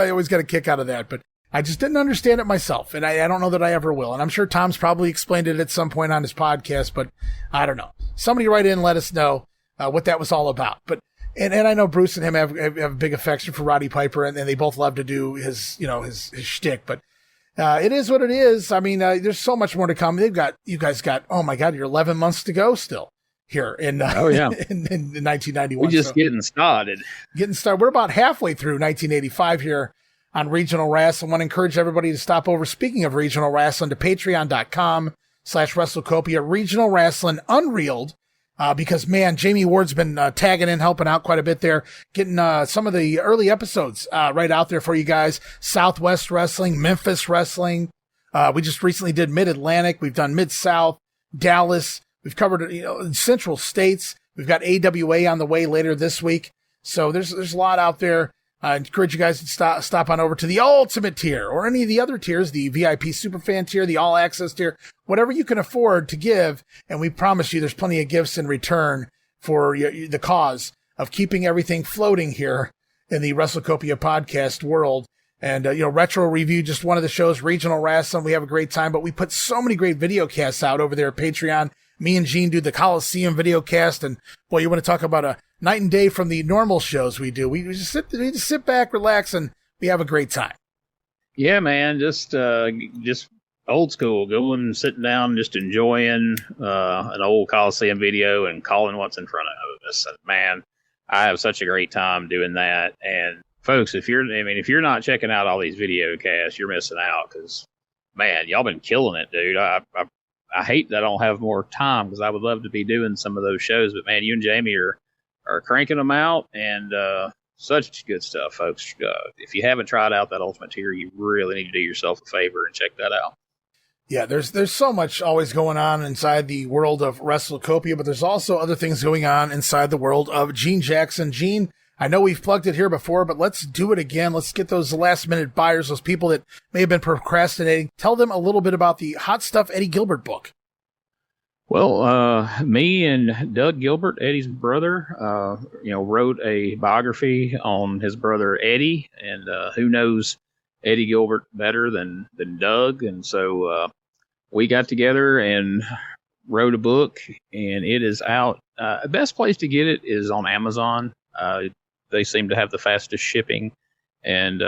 always got a kick out of that, but I just didn't understand it myself, and I don't know that I ever will. And I'm sure Tom's probably explained it at some point on his podcast, but I don't know. Somebody write in and let us know what that was all about. But and I know Bruce and him have a big affection for Roddy Piper, and they both love to do his shtick. But it is what it is. I mean, there's so much more to come. You guys got, oh my God, you're 11 months to go still here in in 1991. We're just getting started. We're about halfway through 1985 here on Regional Rasslin. I want to encourage everybody to stop over. Speaking of Regional Rasslin, to patreon.com/WrestleCopia. Regional Rasslin Unreeled, because man, Jamie Ward's been tagging in, helping out quite a bit there, getting some of the early episodes right out there for you guys. Southwest Wrestling, Memphis Wrestling. We just recently did Mid-Atlantic. We've done Mid-South, Dallas. We've covered Central States. We've got AWA on the way later this week. So there's a lot out there. I encourage you guys to stop on over to the Ultimate tier or any of the other tiers, the VIP Superfan tier, the All Access tier, whatever you can afford to give. And we promise you there's plenty of gifts in return for the cause of keeping everything floating here in the WrestleCopia podcast world. And, Retro Review, just one of the shows, Regional Rasslin. We have a great time, but we put so many great video casts out over there at Patreon. Me and Gene do the Coliseum video cast. And boy, you want to talk about a night and day from the normal shows we do. We just sit back, relax, and we have a great time. Yeah, man, just old school, going, sitting down, just enjoying an old Coliseum video and calling what's in front of us. And man, I have such a great time doing that. And folks, if you're not checking out all these video casts, you're missing out because, man, y'all been killing it, dude. I hate that I don't have more time because I would love to be doing some of those shows. But, man, you and Jamie are cranking them out, and such good stuff, folks. If you haven't tried out that Ultimate tier, you really need to do yourself a favor and check that out. Yeah, there's so much always going on inside the world of WrestleCopia, but there's also other things going on inside the world of Gene Jackson. Gene, I know we've plugged it here before, but let's do it again. Let's get those last-minute buyers, those people that may have been procrastinating. Tell them a little bit about the Hot Stuff Eddie Gilbert book. Well, me and Doug Gilbert, Eddie's brother, wrote a biography on his brother Eddie, and who knows Eddie Gilbert better than Doug, and so we got together and wrote a book, and it is out. The best place to get it is on Amazon. They seem to have the fastest shipping, and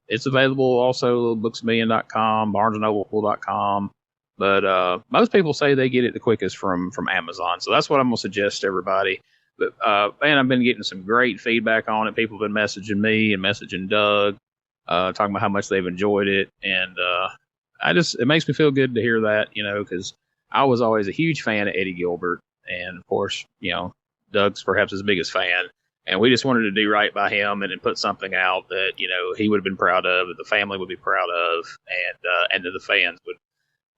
it's available also booksmillion.com, barnesandnoble.com. But most people say they get it the quickest from Amazon. So that's what I'm going to suggest to everybody. But, man, I've been getting some great feedback on it. People have been messaging me and messaging Doug, talking about how much they've enjoyed it. And it makes me feel good to hear that, because I was always a huge fan of Eddie Gilbert. And, of course, Doug's perhaps his biggest fan. And we just wanted to do right by him and put something out that, he would have been proud of, that the family would be proud of, and that the fans would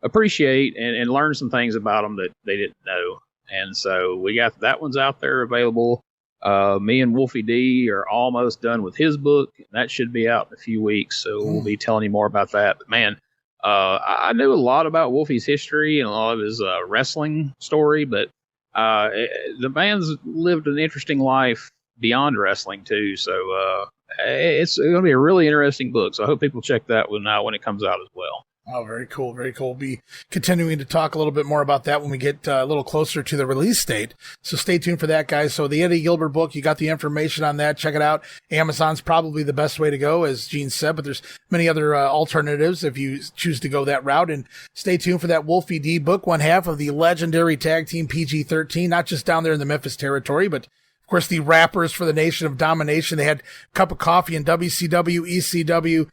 appreciate and learn some things about them that they didn't know. And so we got that one's out there available. Me and Wolfie D are almost done with his book. That should be out in a few weeks. So we'll be telling you more about that. But man, I knew a lot about Wolfie's history and a lot of his wrestling story, but the man's lived an interesting life beyond wrestling too. So it's going to be a really interesting book. So I hope people check that one out when it comes out as well. Oh, very cool. Very cool. We'll be continuing to talk a little bit more about that when we get a little closer to the release date. So stay tuned for that, guys. So the Eddie Gilbert book, you got the information on that. Check it out. Amazon's probably the best way to go, as Gene said, but there's many other alternatives if you choose to go that route. And stay tuned for that Wolfie D book, one half of the legendary tag team PG-13, not just down there in the Memphis territory, but of course the rappers for the Nation of Domination. They had a cup of coffee in WCW, ECW.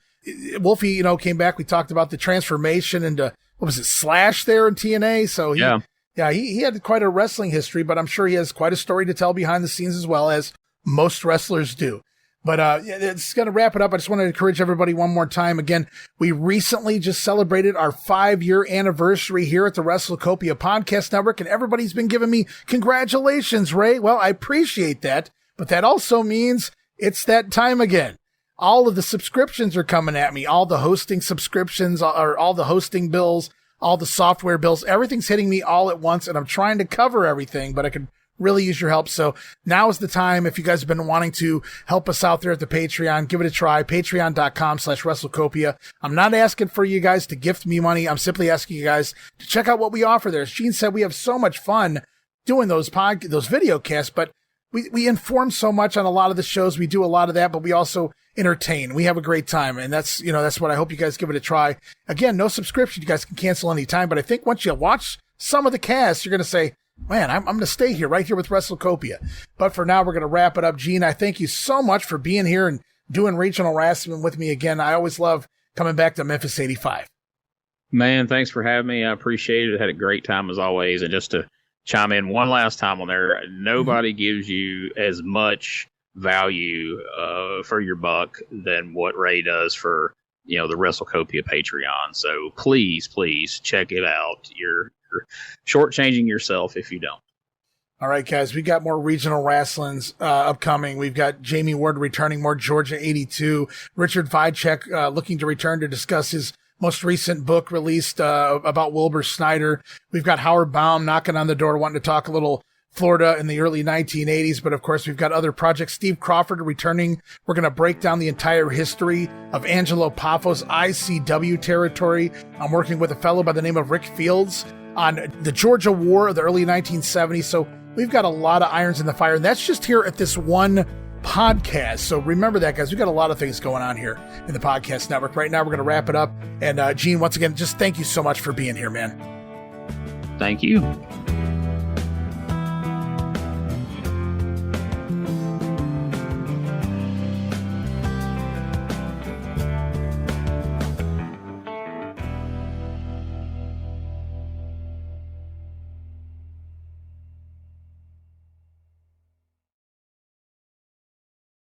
Wolfie, came back. We talked about the transformation into, Slash there in TNA. So he had quite a wrestling history, but I'm sure he has quite a story to tell behind the scenes as well, as most wrestlers do. But it's going to wrap it up. I just want to encourage everybody one more time. Again, we recently just celebrated our 5-year anniversary here at the WrestleCopia Podcast Network, and everybody's been giving me congratulations, Ray. Well, I appreciate that, but that also means it's that time again. All of the subscriptions are coming at me. All the hosting subscriptions, or all the hosting bills, all the software bills, everything's hitting me all at once, and I'm trying to cover everything, but I could really use your help. So now is the time. If you guys have been wanting to help us out there at the Patreon, give it a try. Patreon.com/WrestleCopia. I'm not asking for you guys to gift me money. I'm simply asking you guys to check out what we offer there. As Gene said, we have so much fun doing those video casts, but we inform so much on a lot of the shows. We do a lot of that, but we also entertain. We have a great time, and that's what I hope you guys give it a try. Again, no subscription. You guys can cancel anytime, but I think once you watch some of the casts, you're going to say, man, I'm going to stay here, right here with WrestleCopia. But for now, we're going to wrap it up. Gene, I thank you so much for being here and doing Regional Rasslin with me again. I always love coming back to Memphis 85. Man, thanks for having me. I appreciate it. I had a great time as always. And just to chime in one last time on there, nobody gives you as much value for your buck than what Ray does for the WrestleCopia Patreon. So please check it out. You're shortchanging yourself if you don't. All right, guys, we got more regional wrestlings upcoming. We've got Jamie Ward returning, more Georgia 82. Richard Vicek looking to return to discuss his most recent book released about Wilbur Snyder. We've got Howard Baum knocking on the door, wanting to talk a little Florida in the early 1980s. But, of course, we've got other projects. Steve Crawford returning. We're going to break down the entire history of Angelo Paffo's ICW territory. I'm working with a fellow by the name of Rick Fields on the Georgia War of the early 1970s. So we've got a lot of irons in the fire, and that's just here at this one podcast. So remember that, guys. We've got a lot of things going on here in the podcast network. Right now, we're going to wrap it up. And Gene, once again, just thank you so much for being here, man. Thank you.